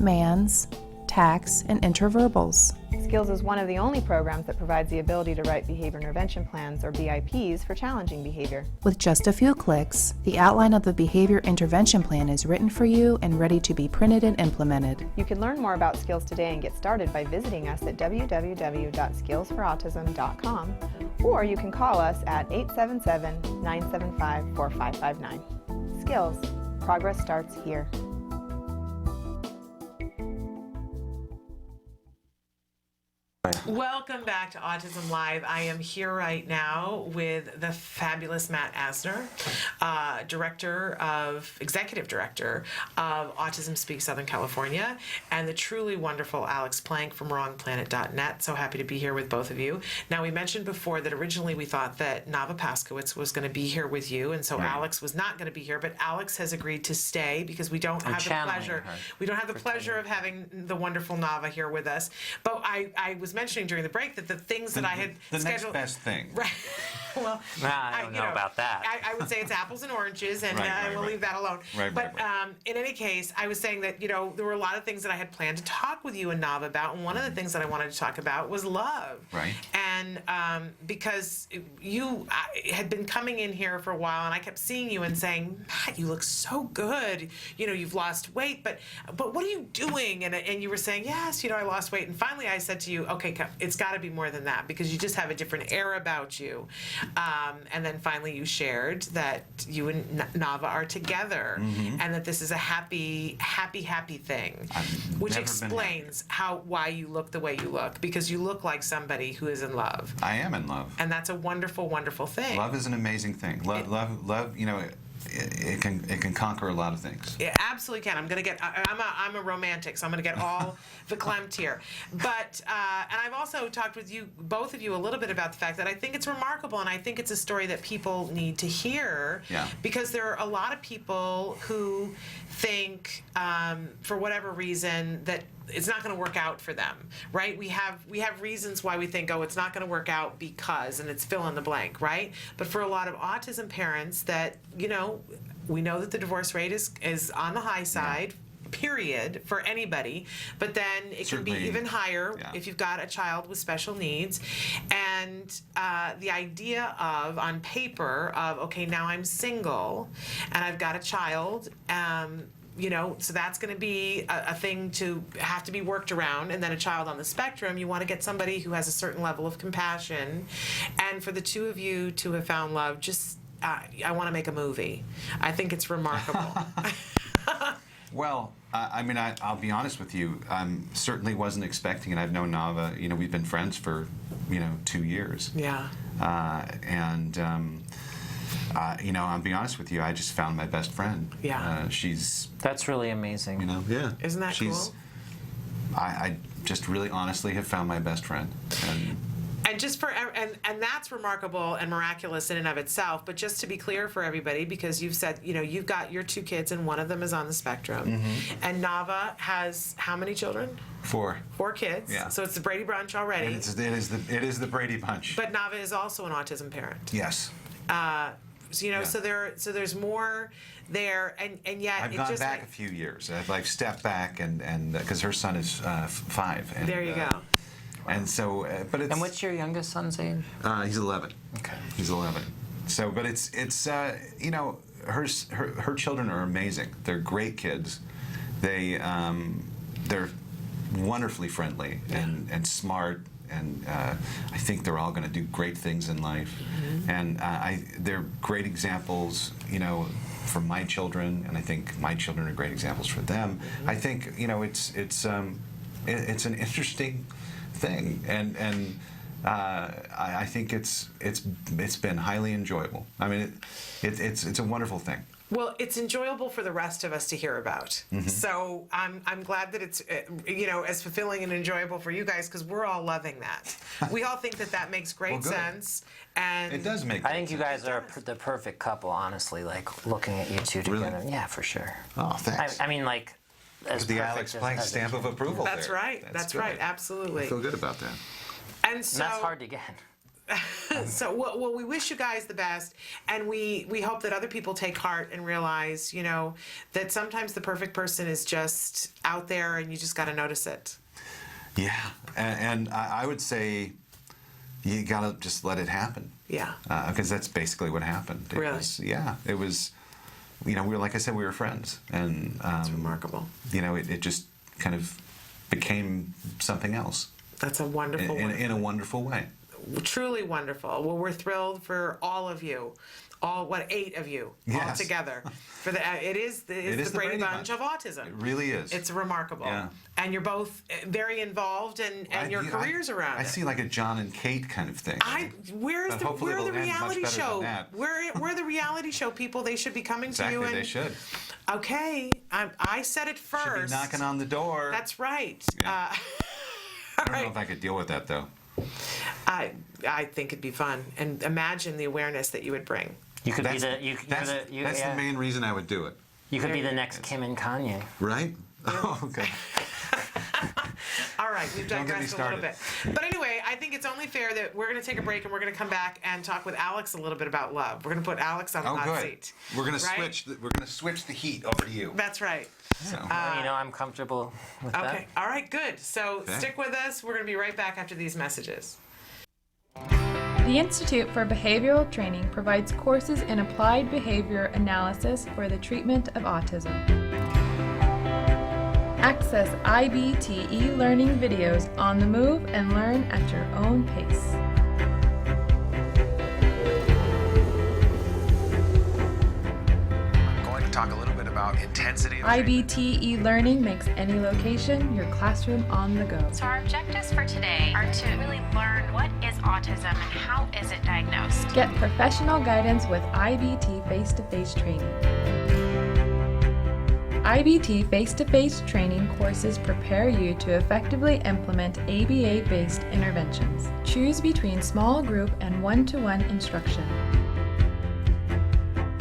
mans, tax, and interverbals. Skills is one of the only programs that provides the ability to write behavior intervention plans, or BIPs, for challenging behavior. With just a few clicks, the outline of the behavior intervention plan is written for you and ready to be printed and implemented. You can learn more about Skills today and get started by visiting us at www.skillsforautism.com, or you can call us at 877-975-4559. Skills. Progress starts here. Welcome back to Autism Live. I am here right now with the fabulous Matt Asner, Executive Director of Autism Speak Southern California, and the truly wonderful Alex Plank from WrongPlanet.net. So happy to be here with both of you. Now, we mentioned before that originally we thought that Nava Paskowitz was going to be here with you, and so Alex was not going to be here, but Alex has agreed to stay because we don't have the pleasure. We don't have the pleasure of having the wonderful Nava here with us. But I was mentioning during the break that the things that I had the scheduled. next best thing. Right. Well, I don't know about that. I would say it's apples and oranges, and we'll leave that alone. But in any case, I was saying that, there were a lot of things that I had planned to talk with you and Nav about, and one of the things that I wanted to talk about was love. Right. And because you had been coming in here for a while, and I kept seeing you and saying, Matt, you look so good. You've lost weight, but what are you doing? And you were saying, yes, I lost weight. And finally I said to you, okay, it's got to be more than that, because you just have a different air about you. And then finally you shared that you and Nava are together, and that this is a happy thing, which explains why you look the way you look, because you look like somebody who is in love. I am in love. And that's a wonderful, wonderful thing. Love is an amazing thing. Love, it can conquer a lot of things. It absolutely can. I'm a romantic, so I'm going to get all verklempt here. But and I've also talked with both of you a little bit about the fact that I think it's remarkable, and I think it's a story that people need to hear. Yeah. Because there are a lot of people who think, for whatever reason, that it's not going to work out for them, right? We have reasons why we think, it's not going to work out because, and it's fill in the blank, right? But for a lot of autism parents that, we know that the divorce rate is on the high side, period, for anybody, but then it can be even higher if you've got a child with special needs. And the idea on paper of, okay, now I'm single and I've got a child, So that's going to be a thing to have to be worked around. And then a child on the spectrum, you want to get somebody who has a certain level of compassion. And for the two of you to have found love, just, I want to make a movie. I think it's remarkable. Well, I'll be honest with you. I certainly wasn't expecting it. I've known Nava, we've been friends for, 2 years. Yeah. I'll be honest with you, I just found my best friend. Yeah. That's really amazing. Yeah. Isn't that cool? I just really honestly have found my best friend. And just and that's remarkable and miraculous in and of itself. But just to be clear for everybody, because you've said, you've got your 2 kids and one of them is on the spectrum. Mm-hmm. And Nava has how many children? 4. 4 kids. Yeah. So it's the Brady Bunch already. It is the Brady Bunch. But Nava is also an autism parent. Yes. So there's more there, and yet I've gone back a few years. I've stepped back and because her son is 5. And, there you go. And so, but it's. And what's your youngest son's age? He's 11. Okay. He's 11. So, but it's her children are amazing. They're great kids. They're wonderfully friendly and smart. And I think they're all going to do great things in life. Mm-hmm. And they're great examples, for my children, and I think my children are great examples for them. Mm-hmm. I think it's an interesting thing, and I think it's been highly enjoyable. I mean, it's a wonderful thing. Well, it's enjoyable for the rest of us to hear about. Mm-hmm. So I'm glad that it's as fulfilling and enjoyable for you guys, because we're all loving that. We all think that makes great sense, and it does make. I think you guys are the perfect couple, honestly. Like looking at you 2 together, really? Yeah, for sure. Oh, thanks. I mean, like as the Alex Plank stamp of approval. That's there. right. That's right. Absolutely. I feel good about that. And so that's hard to get. So well, we wish you guys the best, and we hope that other people take heart and realize, that sometimes the perfect person is just out there, and you just got to notice it. Yeah, and I would say you got to just let it happen. Yeah. Because that's basically what happened. Really? It was, we were, like I said, we were friends, and it's remarkable. It just kind of became something else. That's a wonderful in a wonderful way. Truly wonderful. Well, we're thrilled for all of you, 8 of you, all together. For it is the Brady Bunch of autism. It really is. It's remarkable. Yeah. And you're both very involved, and your careers around it. I see like a John and Kate kind of thing. Where are the reality show? Where the reality show people? They should be coming to you. Exactly, they should. Okay, I said it first. Should be knocking on the door. That's right. Yeah. I don't know if I could deal with that though. I think it'd be fun, and imagine the awareness that you would bring. You could that's the main reason I would do it. You could be the next Kim and Kanye. Right? Oh, okay. All right, we've digressed a little bit. But anyway, I think it's only fair that we're going to take a break, and we're going to come back and talk with Alex a little bit about love. We're going to put Alex on the hot seat. We're going to switch. We're going to switch the heat over to you. That's right. So. I'm comfortable with that. Okay. All right. Good. So stick with us. We're going to be right back after these messages. The Institute for Behavioral Training provides courses in applied behavior analysis for the treatment of autism. Access IBT e-learning videos on the move and learn at your own pace. I'm going to talk a little bit about intensity. IBT e-learning makes any location your classroom on the go. So our objectives for today are to really learn what is autism and how is it diagnosed. Get professional guidance with IBT face-to-face training. IBT face-to-face training courses prepare you to effectively implement ABA-based interventions. Choose between small group and one-to-one instruction.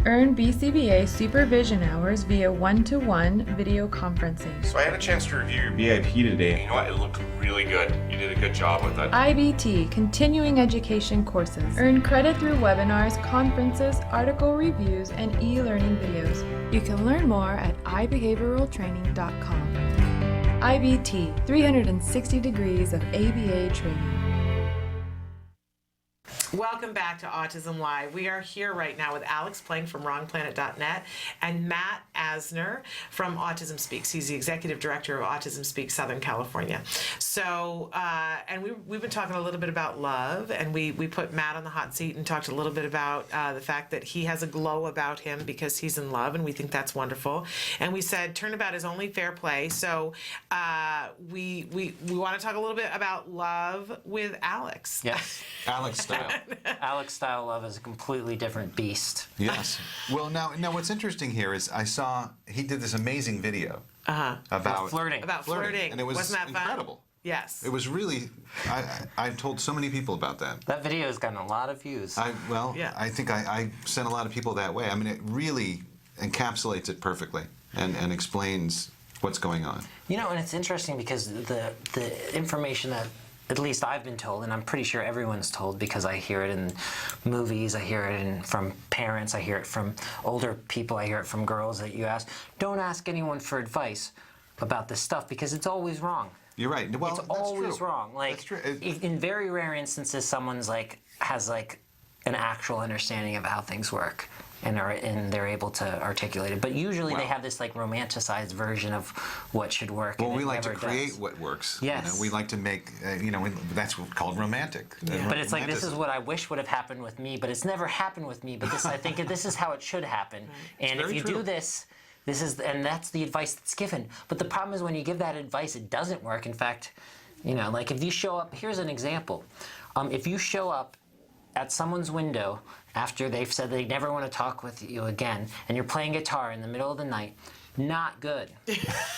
Earn BCBA supervision hours via one-to-one video conferencing. So I had a chance to review your VIP today. You know what? It looked really good. You did a good job with it. IBT continuing education courses. Earn credit through webinars, conferences, article reviews, and e-learning videos. You can learn more at ibehavioraltraining.com. IBT, 360 degrees of ABA training. Welcome back to Autism Live. We are here right now with Alex Plank from WrongPlanet.net and Matt Asner from Autism Speaks. He's the executive director of Autism Speaks Southern California. So, and we've been talking a little bit about love, and we put Matt on the hot seat and talked a little bit about the fact that he has a glow about him because he's in love, and we think that's wonderful. And we said turnabout is only fair play. So we want to talk a little bit about love with Alex. Yes. Alex style. Alex style love is a completely different beast. Yes. Well, now what's interesting here is I saw he did this amazing video about flirting. About flirting. And it was Wasn't that incredible. Fun? Yes. It was really, I've told so many people about that. That video has gotten a lot of views. I think I sent a lot of people that way. I mean, it really encapsulates it perfectly and explains what's going on. You know, and it's interesting because the information that at least I've been told, and I'm pretty sure everyone's told because I hear it in movies, I hear it from parents, I hear it from older people, I hear it from girls that you ask, don't ask anyone for advice about this stuff because it's always wrong. You're right. Well, it's always wrong. Like, that's true. In very rare instances, someone's has an actual understanding of how things work. And they're able to articulate it. But usually they have this romanticized version of what should work. Well, and we like to never create does. what works. Yes. You know, we like to make, that's called romantic. Yeah. But it's like, this is what I wish would have happened with me, but it's never happened with me. But I think this is how it should happen. And if you do this, and that's the advice that's given. But the problem is when you give that advice, it doesn't work. In fact, if you show up, here's an example. If you show up at someone's window after they've said they never want to talk with you again, and you're playing guitar in the middle of the night, not good.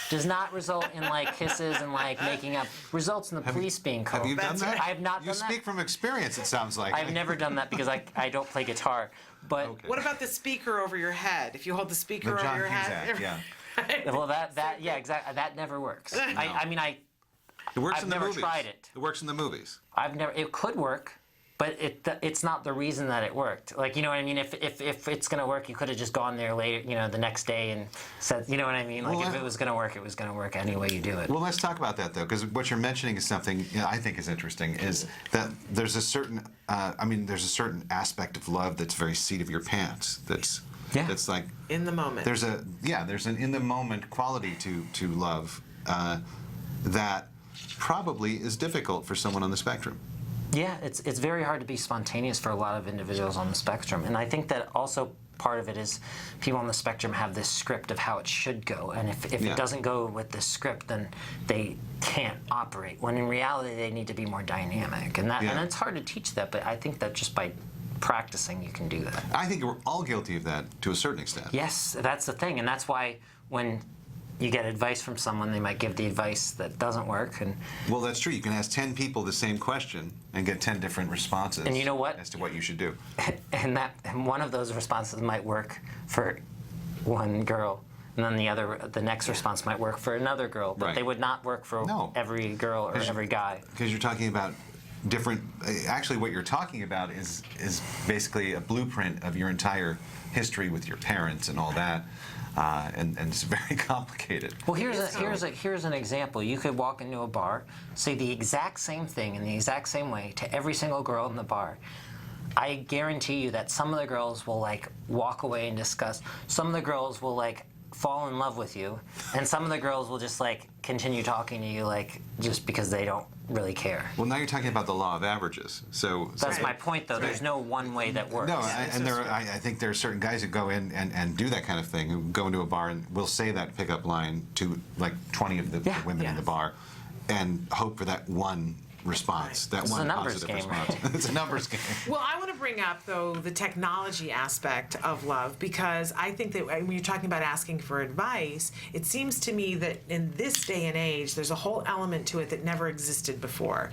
Does not result in kisses and making up. Results in the police being called. Have you done that? I have not done that. You speak from experience, it sounds like. I've never done that because I don't play guitar. But what about the speaker over your head? If you hold the speaker over your head, well, yeah, exactly. That never works. No. It works in the movies. I've never tried it. It works in the movies. It could work. But it's not the reason that it worked. You know what I mean? If it's going to work, you could have just gone there later, the next day and said, you know what I mean? If it was going to work, it was going to work any way you do it. Well, let's talk about that, though, because what you're mentioning is something I think is interesting, is that there's a certain, there's a certain aspect of love that's very seat of your pants. That's like in the moment. There's an in the moment quality to love that probably is difficult for someone on the spectrum. Yeah, it's very hard to be spontaneous for a lot of individuals on the spectrum. And I think that also part of it is people on the spectrum have this script of how it should go. And if it doesn't go with this script, then they can't operate. When in reality, they need to be more dynamic. And it's hard to teach that, but I think that just by practicing, you can do that. I think we're all guilty of that to a certain extent. Yes, that's the thing. And that's why when you get advice from someone, they might give the advice that doesn't work. Well, that's true. You can ask 10 people the same question and get 10 different responses. And you know what? As to what you should do. And one of those responses might work for one girl, and then the next response might work for another girl, but they would not work for every girl or every guy. Because you're talking about different. Actually, what you're talking about is basically a blueprint of your entire history with your parents and all that. And it's very complicated. Well, here's an example. You could walk into a bar, say the exact same thing in the exact same way to every single girl in the bar. I guarantee you that some of the girls will walk away in disgust. Some of the girls will fall in love with you, and some of the girls will just continue talking to you just because they don't really care. Well, now you're talking about the law of averages. So that's my point, though. There's no one way that works. No, I think there are certain guys who go in and do that kind of thing, who go into a bar and will say that pickup line to 20 of the women in the bar, and hope for that one response, that one positive response. It's a numbers game. Well, I want to bring up, though, the technology aspect of love, because I think that when you're talking about asking for advice, it seems to me that in this day and age, there's a whole element to it that never existed before.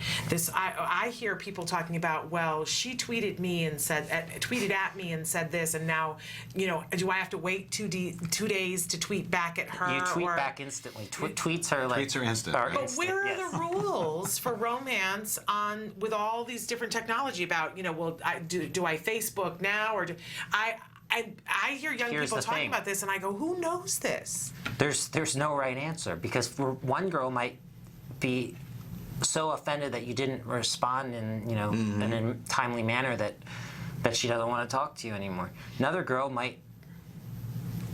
I hear people talking about, well, she tweeted at me and said this, and now, do I have to wait 2 days to tweet back at her? You tweet back instantly. Tweets are instant. But where are the rules for romance with all these different technology about, do I Facebook now, or I hear young people talking about this, and I go, who knows this? There's no right answer, because for one girl might be so offended that you didn't respond in, you know, in a timely manner that she doesn't want to talk to you anymore. Another girl might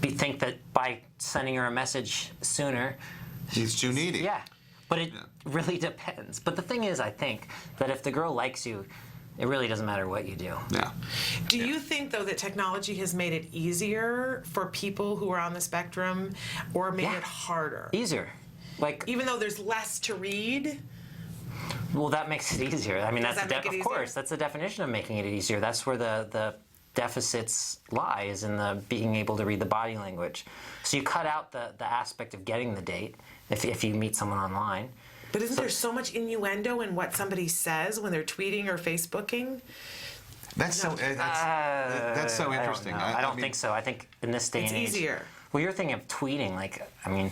think that by sending her a message sooner, he's too needy. Yeah, but it really depends. But the thing is, I think that if the girl likes you, it really doesn't matter what you do. Yeah. Do you think, though, that technology has made it easier for people who are on the spectrum, or made it harder? Easier. Like, even though there's less to read? Well, that makes it easier. I mean, Does that's that make it of easier? course, that's the definition of making it easier. That's where the deficits lie, is in the being able to read the body language. So you cut out the aspect of getting the date if you meet someone online. But isn't there so much innuendo in what somebody says when they're tweeting or Facebooking? That's so interesting. I don't think so. I think in this day and age, it's easier. Well, you're thinking of tweeting. Like, I mean,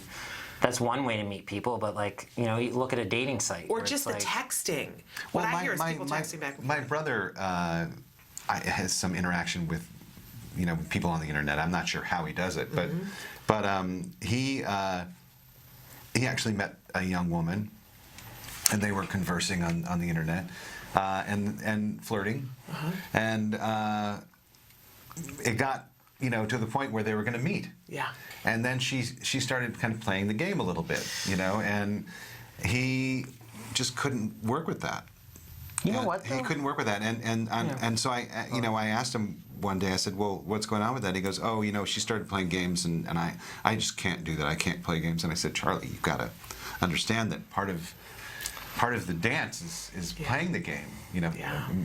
that's one way to meet people. But like, you know, you look at a dating site, Or just the texting. What I hear is people texting back and forth. My brother has some interaction with, you know, people on the internet. I'm not sure how he does it, but he actually met a young woman, and they were conversing on the internet and flirting, and it got, you know, to the point where they were going to meet. Yeah. And then she started kind of playing the game a little bit, you know, and he just couldn't work with that. You know what, he couldn't work with that, and so I asked him one day. I said, "Well, what's going on with that?" He goes, "Oh, you know, she started playing games, and I just can't do that. I can't play games." And I said, "Charlie, you've got to understand that part of the dance is playing the game, you know,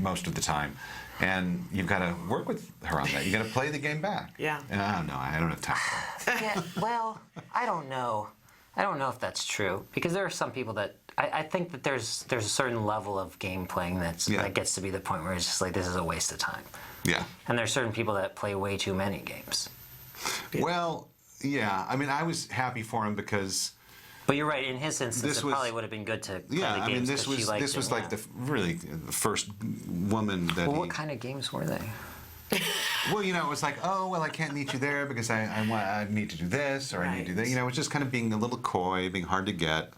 most of the time, and you've got to work with her on that. You got to play the game back." Yeah. And I don't have time for that. Yeah. Well, I don't know. I don't know if that's true, because there are some people that I think that there's a certain level of game playing that gets to be the point where it's just like, this is a waste of time. Yeah. And there's certain people that play way too many games. Well, yeah. I mean, I was happy for him because. But you're right. In his instance, it probably would have been good to play the games. this was like the first woman that. Well, what kind of games were they? Well, you know, it was like, oh, well, I can't meet you there because I need to do this, or I need to do that. You know, it was just kind of being a little coy, being hard to get.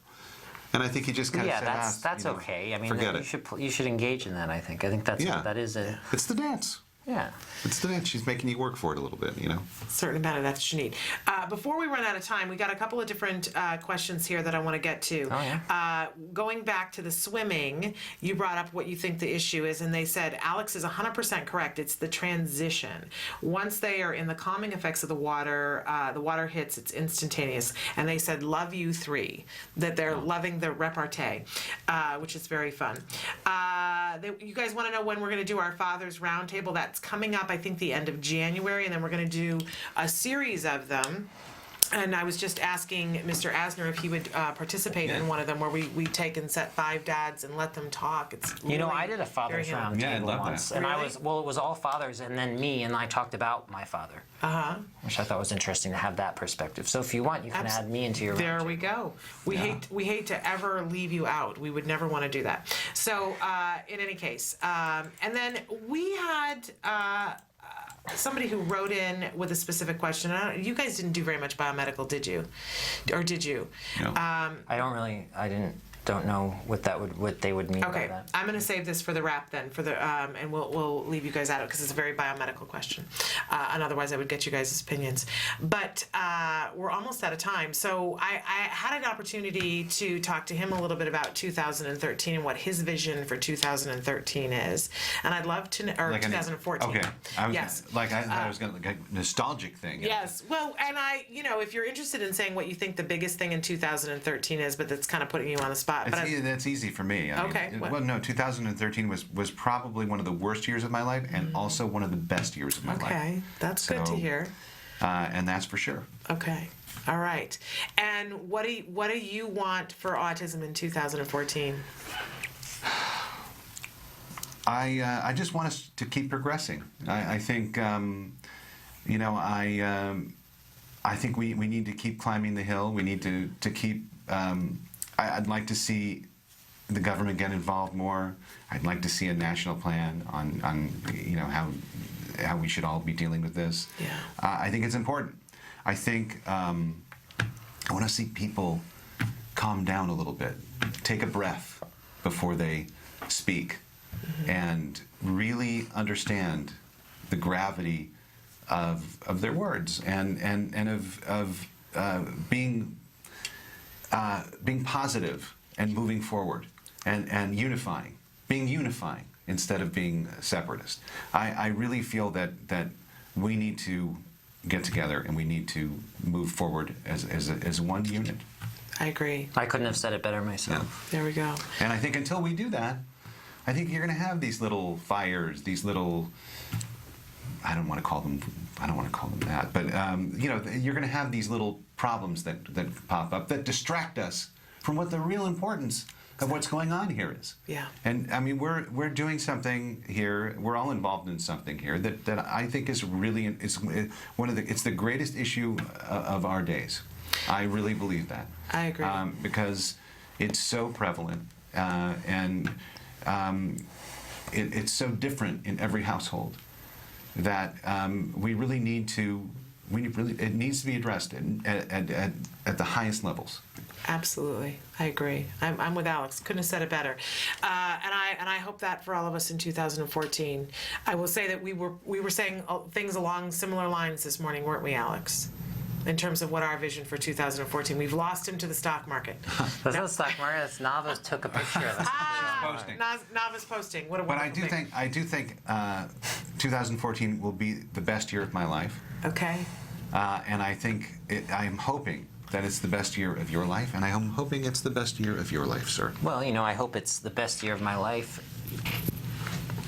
And I think he just kind of said, that's you know, okay. I mean, forget it. You should engage in that. I think that is a. It's the dance. Yeah. It's the dance. She's making you work for it a little bit, you know. Certain amount of that's what you need. Before we run out of time, we got a couple of different questions here that I want to get to. Oh, yeah. Going back to the swimming, you brought up what you think the issue is, and they said Alex is 100% correct. It's the transition. Once they are in the calming effects of the water hits, it's instantaneous. And they said, love you 3, that they're loving the repartee, which is very fun. You guys want to know when we're going to do our Father's Roundtable? That's coming up, I think, the end of January, and then we're going to do a series of them. And I was just asking Mr. Asner if he would participate in one of them, where we take and set 5 dads and let them talk. It's You know, I did a Father's Roundtable once, and it was all fathers and then me, and I talked about my father, which I thought was interesting to have that perspective. So if you want, you can add me into your. There we go. We hate to ever leave you out. We would never want to do that. So in any case, and then we had. Somebody who wrote in with a specific question. You guys didn't do very much biomedical, did you? Or did you? No. Don't know what they would mean by that. I'm going to save this for the wrap then, and we'll leave you guys out of it because it's a very biomedical question, and otherwise I would get you guys' opinions. But we're almost out of time, so I had an opportunity to talk to him a little bit about 2013 and what his vision for 2013 is, and I'd love to, or 2014. Okay. Yes. I was going to like a nostalgic thing. Yes. Well, and if you're interested in saying what you think the biggest thing in 2013 is, but that's kind of putting you on the spot. That's easy for me. I mean, 2013 was probably one of the worst years of my life, and also one of the best years of my life. Okay, that's good to hear. And that's for sure. Okay, all right. And what do you want for autism in 2014? I just want us to keep progressing. I think I think we need to keep climbing the hill. We need to keep. I'd like to see the government get involved more. I'd like to see a national plan on how we should all be dealing with this. Yeah. I think it's important. I think I want to see people calm down a little bit, take a breath, before they speak, and really understand the gravity of their words, and of being positive and moving forward, and being unifying instead of being separatist. I really feel that we need to get together and we need to move forward as one unit. I agree. I couldn't have said it better myself. There we go. And I think until we do that, I think you're going to have these little fires, these little, I don't want to call them that, but you know, you're going to have these little problems that pop up that distract us from what the real importance of what's going on here is. Yeah. And I mean, we're doing something here. We're all involved in something here that I think is really, it's the greatest issue of our days. I really believe that. I agree. Because it's so prevalent, and it's so different in every household that we really need to. It needs to be addressed at the highest levels. Absolutely, I agree. I'm with Alex. Couldn't have said it better. And I hope that for all of us in 2014. I will say that we were saying things along similar lines this morning, weren't we, Alex? In terms of what our vision for 2014. We've lost him to the stock market. That's not the stock market. That's Nava's took a picture of us. Nava's posting. What a But wonderful thing. I do think 2014 will be the best year of my life. Okay. And I think I am hoping that it's the best year of your life, and I am hoping it's the best year of your life, sir. Well, you know, I hope it's the best year of my life,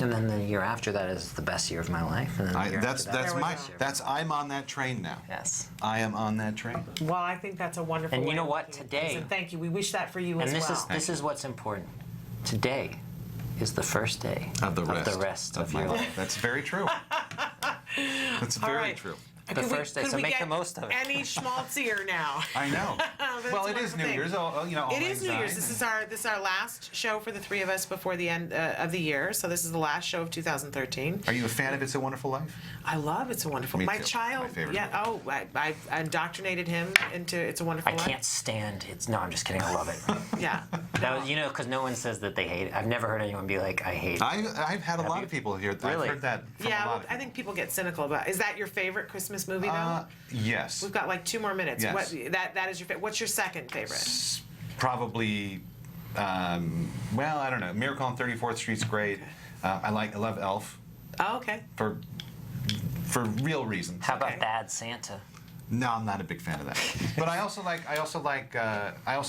and then the year after that is the best year of my life. And then the year after that. I'm on that train now. Yes. I am on that train. Well, I think that's a wonderful. And way you know of what? looking at Today. things, and thank you. We wish that for you And as well. this is what's important. Today is the first day of the rest of your life. That's very true. That's very true. The first day, so make the most of it. Any schmaltzier now? I know. Well, it is New Year's. It is New Year's. This is our last show for the three of us before the end of the year. So this is the last show of 2013. Are you a fan of It's a Wonderful Life? I love It's a Wonderful Life. My child, I indoctrinated him into It's a Wonderful Life. I can't stand it. No, I'm just kidding. I love it. Yeah. That was, you know, because no one says that they hate it. I've never heard anyone be like, I hate it. I've had a lot of people here. Really? I've heard that from a lot of people. I think people get cynical about it. Is that your favorite Christmas movie, though? Yes. We've got like 2 more minutes. Yes. That is your favorite. What's your second favorite? Probably, well, I don't know. Miracle on 34th Street's great. I love Elf. Oh, okay. For real reasons. How about Bad Santa? No, I'm not a big fan of that. But I also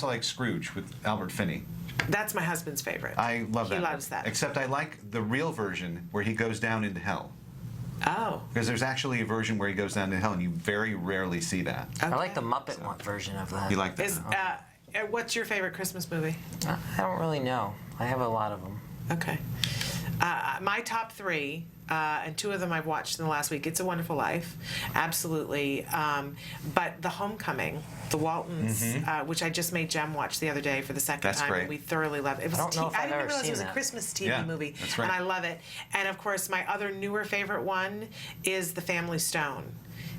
like Scrooge with Albert Finney. That's my husband's favorite. I love that. He loves that. Except I like the real version where he goes down into hell. Oh. Because there's actually a version where he goes down to hell, and you very rarely see that. Okay. I like the Muppet version of that. You like that? What's your favorite Christmas movie? I don't really know. I have a lot of them. Okay. My top 3, and 2 of them I've watched in the last week. It's a Wonderful Life, absolutely. But The Homecoming, the Waltons, which I just made Jem watch the other day for the second time. Great. And we thoroughly loved it. It was I didn't even realize seen it was that. a Christmas TV movie, that's right. and I love it. And of course, my other newer favorite one is The Family Stone.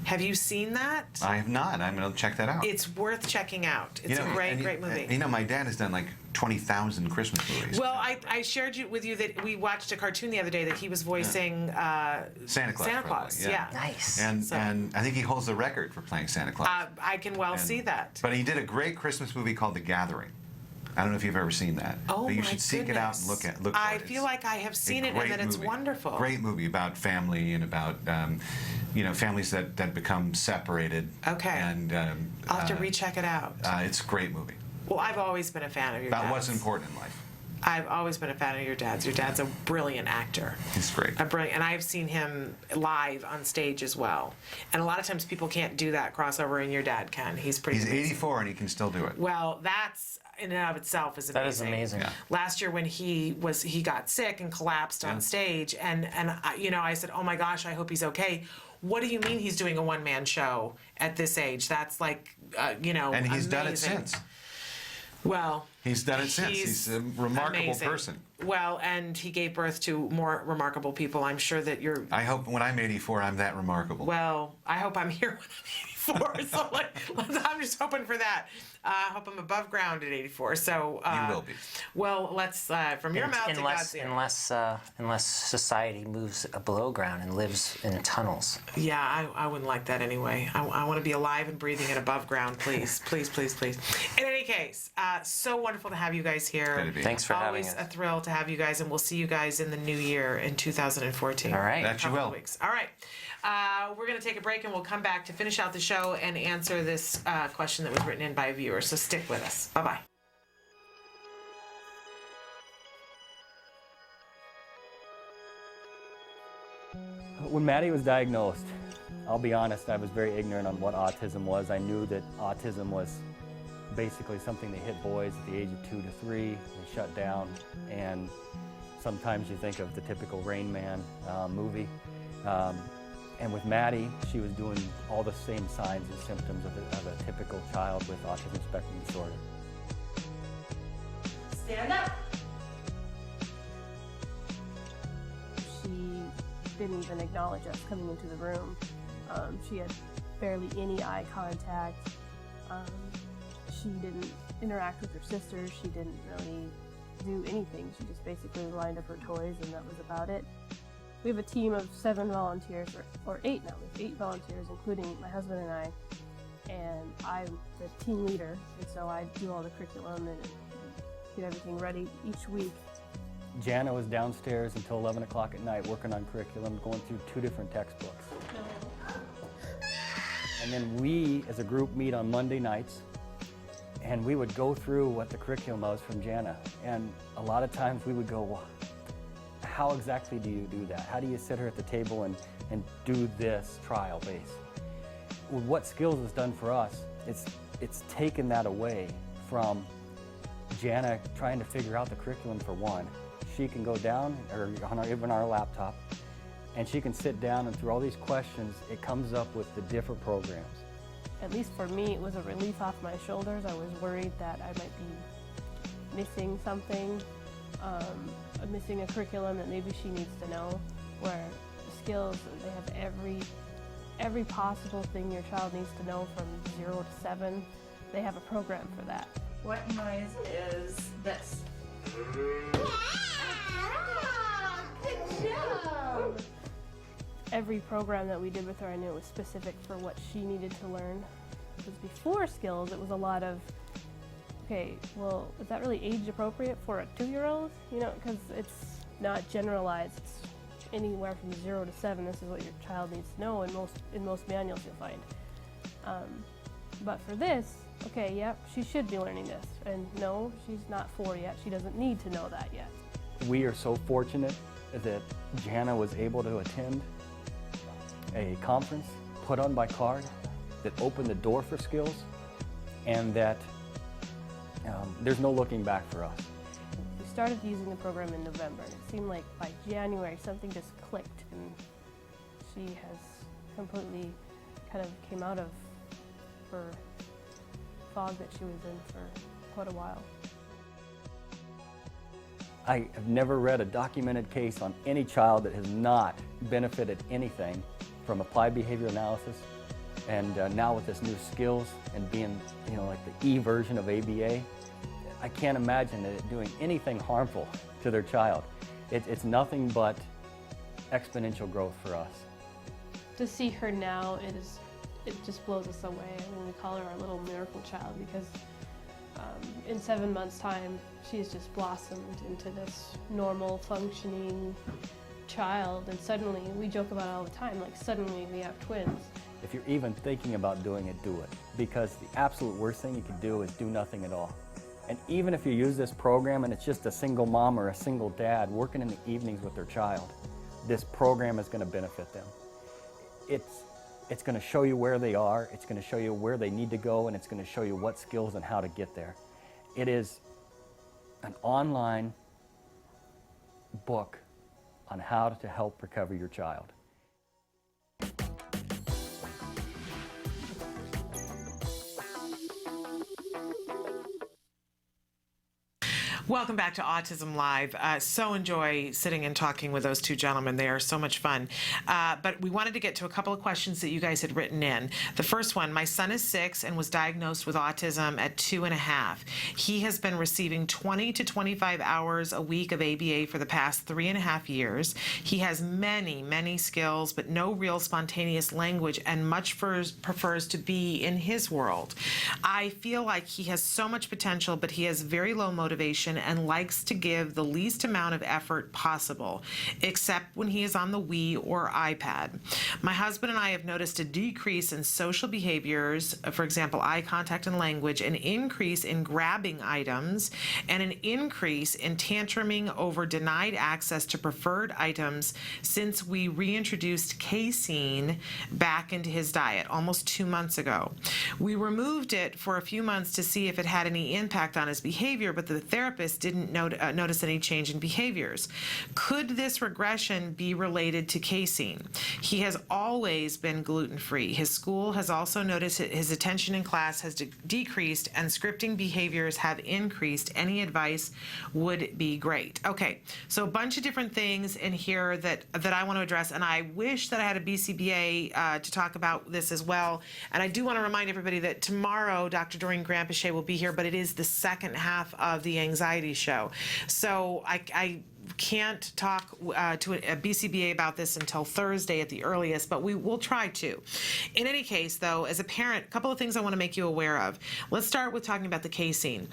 Have you seen that? I have not. I'm going to check that out. It's worth checking out. It's a great movie. You know, my dad has done like 20,000 Christmas movies. Well, I shared with you that we watched a cartoon the other day that he was voicing Santa Claus. Santa Claus, yeah. Nice. And I think he holds the record for playing Santa Claus. I can see that. But he did a great Christmas movie called The Gathering. I don't know if you've ever seen that. Oh, but you my should seek it out and look for it. I feel like I have seen it and that it's wonderful. Great movie about family and about families that become separated. Okay. And I'll have to recheck it out. It's a great movie. Well, I've always been a fan of your dad's. About what's important in life. I've always been a fan of your dad's. Your dad's a brilliant actor. He's great. And I've seen him live on stage as well. And a lot of times people can't do that crossover, and your dad can. He's pretty. He's amazing. 84 and he can still do it. Well, that's in and of itself is amazing. That is amazing. Yeah. Last year when he got sick and collapsed on stage, and I said, oh my gosh, I hope he's okay. What do you mean he's doing a one-man show at this age? That's like, And he's amazing. done it since. Well, He's done it since. He's a remarkable amazing. person. Well, and he gave birth to more remarkable people. I'm sure that you're. I hope when I'm 84, I'm that remarkable. Well, I hope I'm here when I'm 84. So I'm just hoping for that. I hope I'm above ground at 84. So you will be. Well, let's from your mouth to God's ear. Unless society moves below ground and lives in tunnels. Yeah, I wouldn't like that anyway. I want to be alive and breathing and above ground, please, please, please, please. In any case, so wonderful to have you guys here. Thanks for having us. Always a thrill to have you guys, and we'll see you guys in the new year in 2014. All right. That you will. Weeks. All right. We're going to take a break, and we'll come back to finish out the show and answer this question that was written in by a viewer. So stick with us. Bye-bye. When Maddie was diagnosed, I'll be honest, I was very ignorant on what autism was. I knew that autism was basically something that hit boys at the age of 2 to 3. They shut down, and sometimes you think of the typical Rain Man movie. And with Maddie, she was doing all the same signs and symptoms of a typical child with autism spectrum disorder. Stand up. She didn't even acknowledge us coming into the room. She had barely any eye contact. She didn't interact with her sisters. She didn't really do anything. She just basically lined up her toys, and that was about it. We have a team of 7 volunteers, or 8 now. We have 8 volunteers, including my husband and I. And I'm the team leader, and so I do all the curriculum and get everything ready each week. Jana was downstairs until 11 o'clock at night working on curriculum, going through 2 different textbooks. And then we, as a group, meet on Monday nights, and we would go through what the curriculum was from Jana. And a lot of times we would go, well, how exactly do you do that? How do you sit her at the table and do this trial base? What Skills has done for us, it's taken that away from Jana trying to figure out the curriculum for one. She can go down, or even our laptop, and she can sit down, and through all these questions, it comes up with the different programs. At least for me, it was a relief off my shoulders. I was worried that I might be missing something, missing a curriculum that maybe she needs to know, where Skills, they have every possible thing your child needs to know from 0 to 7. They have a program for that. What noise is this? Good job! Every program that we did with her, I knew it was specific for what she needed to learn. Because before Skills, it was a lot of, okay, well, is that really age appropriate for a 2-year-old? You know, because it's not generalized. It's anywhere from 0 to 7. This is what your child needs to know. In most manuals, you'll find. But for this, okay, yep, she should be learning this. And no, she's not 4 yet. She doesn't need to know that yet. We are so fortunate that Jana was able to attend a conference put on by CARD that opened the door for Skills, and that there's no looking back for us. We started using the program in November, and it seemed like by January something just clicked, and she has completely kind of came out of her fog that she was in for quite a while. I have never read a documented case on any child that has not benefited anything from applied behavior analysis, and now with this new Skills and being, like the E version of ABA, I can't imagine it doing anything harmful to their child. It's nothing but exponential growth for us. To see her now, it just blows us away. I mean, we call her our little miracle child because in 7 months' time, she's just blossomed into this normal, functioning child, and suddenly, we joke about it all the time, like suddenly we have twins. If you're even thinking about doing it, do it. Because the absolute worst thing you could do is do nothing at all. And even if you use this program and it's just a single mom or a single dad working in the evenings with their child, this program is going to benefit them. It's going to show you where they are, it's going to show you where they need to go, and it's going to show you what skills and how to get there. It is an online book on how to help recover your child. Welcome back to Autism Live. So enjoy sitting and talking with those two gentlemen. They are so much fun. But we wanted to get to a couple of questions that you guys had written in. The first one, my son is 6 and was diagnosed with autism at 2.5. He has been receiving 20 to 25 hours a week of ABA for the past 3.5 years. He has many skills, but no real spontaneous language, and much prefers to be in his world. I feel like he has so much potential, but he has very low motivation and likes to give the least amount of effort possible, except when he is on the Wii or iPad. My husband and I have noticed a decrease in social behaviors, for example, eye contact and language, an increase in grabbing items, and an increase in tantruming over denied access to preferred items since we reintroduced casein back into his diet almost 2 months ago. We removed it for a few months to see if it had any impact on his behavior, but the therapist didn't notice any change in behaviors. Could this regression be related to casein? He has always been gluten-free. His school has also noticed his attention in class has decreased and scripting behaviors have increased. Any advice would be great. Okay, so a bunch of different things in here that I want to address, and I wish that I had a BCBA to talk about this as well. And I do want to remind everybody that tomorrow Dr. Doreen Grandpichet will be here, but it is the second half of the anxiety show. So I can't talk to a BCBA about this until Thursday at the earliest, but we will try to. In any case, though, as a parent, a couple of things I want to make you aware of. Let's start with talking about the casein.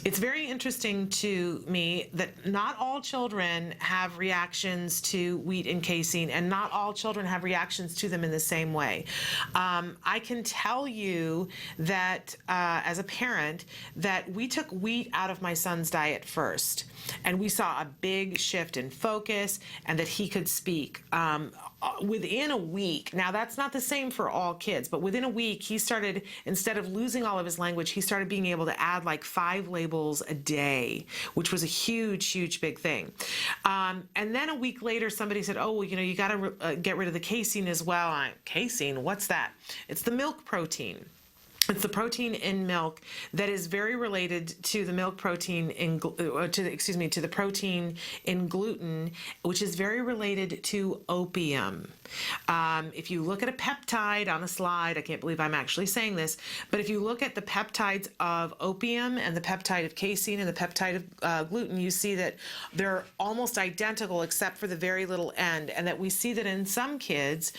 It's very interesting to me that not all children have reactions to wheat and casein, and not all children have reactions to them in the same way. I can tell you that as a parent, that we took wheat out of my son's diet first, and we saw a big shift in focus and that he could speak within a week. Now, that's not the same for all kids, but within a week, he started, instead of losing all of his language, he started being able to add like 5 labels a day, which was a huge big thing. And then a week later, somebody said, oh, well, you know, you got to get rid of the casein as well. Casein, what's that? It's the milk protein. It's the protein in milk that is very related to the milk protein in to the protein in gluten, which is very related to opium. If you look at a peptide on a slide, I can't believe I'm actually saying this, but if you look at the peptides of opium and the peptide of casein and the peptide of gluten, you see that they're almost identical except for the very little end, and that we see that in some kids,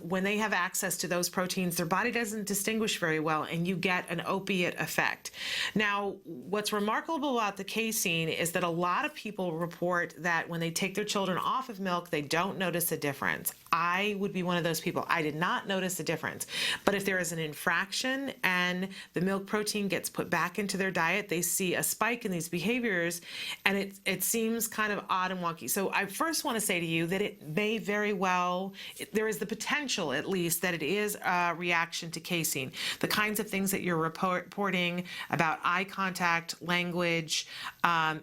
when they have access to those proteins, their body doesn't distinguish very well, and you get an opiate effect. Now, what's remarkable about the casein is that a lot of people report that when they take their children off of milk, they don't notice a difference. I would be one of those people. I did not notice a difference. But if there is an infraction and the milk protein gets put back into their diet, they see a spike in these behaviors, and it seems kind of odd and wonky. So I first want to say to you that it may very well, there is the potential at least that it is a reaction to casein. The kinds of things that you're reporting about eye contact, language,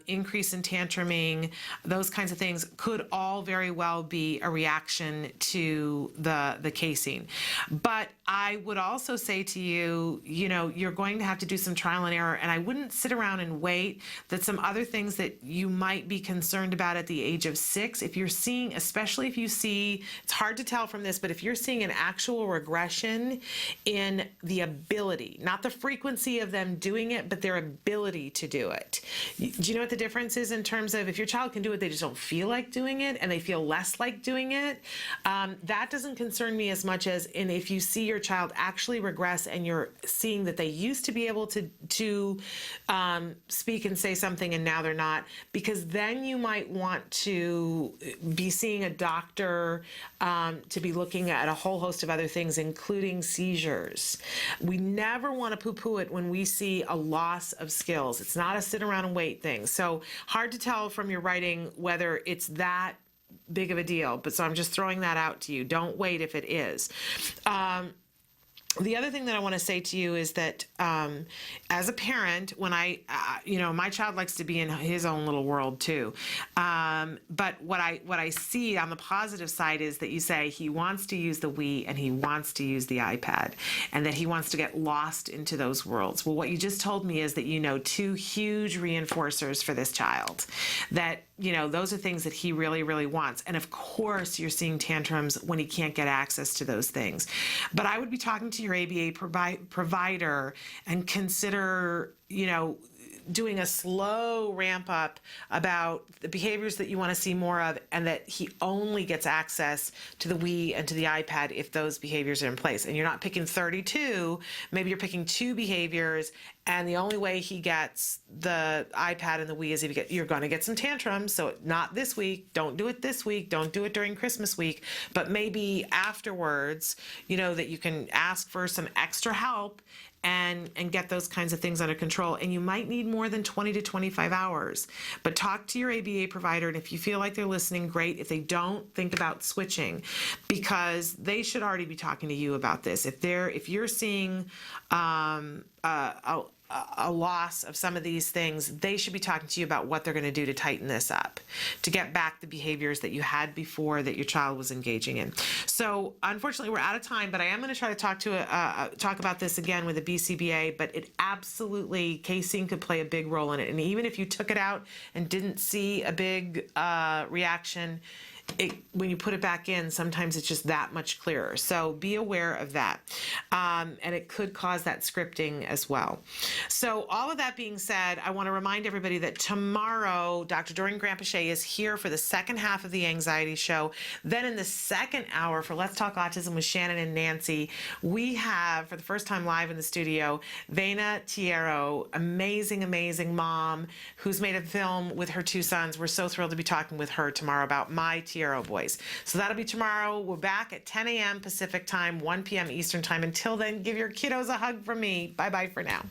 increase in tantruming, those kinds of things could all very well be a reaction to the casein. But I would also say to you, you know, you're going to have to do some trial and error, and I wouldn't sit around and wait. That some other things that you might be concerned about at the age of 6, if you're seeing, especially if you see, it's hard to tell from this, but if you're seeing an actual regression in the ability, not the frequency of them doing it, but their ability to do it. Do you know what the difference is in terms of if your child can do it, they just don't feel like doing it, and they feel less like doing it? That doesn't concern me as much as in if you see your child actually regress and you're seeing that they used to be able to speak and say something and now they're not, because then you might want to be seeing a doctor to be looking at a whole host of other things, including seizures. We never want to poo-poo it when we see a loss of skills. It's not a sit around and wait thing. So hard to tell from your writing whether it's that big of a deal, but so I'm just throwing that out to you. Don't wait if it is. The other thing that I want to say to you is that as a parent, when my child likes to be in his own little world too. But what I see on the positive side is that you say he wants to use the Wii and he wants to use the iPad, and that he wants to get lost into those worlds. Well, what you just told me is that you know two huge reinforcers for this child, that those are things that he really, really wants. And of course, you're seeing tantrums when he can't get access to those things. But I would be talking to your ABA provider and consider, doing a slow ramp up about the behaviors that you want to see more of, and that he only gets access to the Wii and to the iPad if those behaviors are in place. And you're not picking 32, maybe you're picking 2 behaviors, and the only way he gets the iPad and the Wii is if you're going to get some tantrums. So not this week, don't do it this week, don't do it during Christmas week, but maybe afterwards, that you can ask for some extra help and get those kinds of things under control. And you might need more than 20 to 25 hours. But talk to your ABA provider, and if you feel like they're listening, great. If they don't, think about switching, because they should already be talking to you about this. If you're seeing a loss of some of these things, they should be talking to you about what they're going to do to tighten this up, to get back the behaviors that you had before that your child was engaging in. So unfortunately, we're out of time, but I am going to try to talk about this again with the BCBA, but it absolutely, casein could play a big role in it. And even if you took it out and didn't see a big reaction, when you put it back in, sometimes it's just that much clearer. So be aware of that. And it could cause that scripting as well. So all of that being said, I want to remind everybody that tomorrow, Dr. Doreen Grandpachet is here for the second half of the Anxiety Show. Then in the second hour for Let's Talk Autism with Shannon and Nancy, we have, for the first time live in the studio, Vena Tiero, amazing, amazing mom who's made a film with her 2 sons. We're so thrilled to be talking with her tomorrow about My Tiero Boys. So that'll be tomorrow. We're back at 10 a.m. Pacific time, 1 p.m. Eastern time. Until then, give your kiddos a hug from me. Bye-bye for now.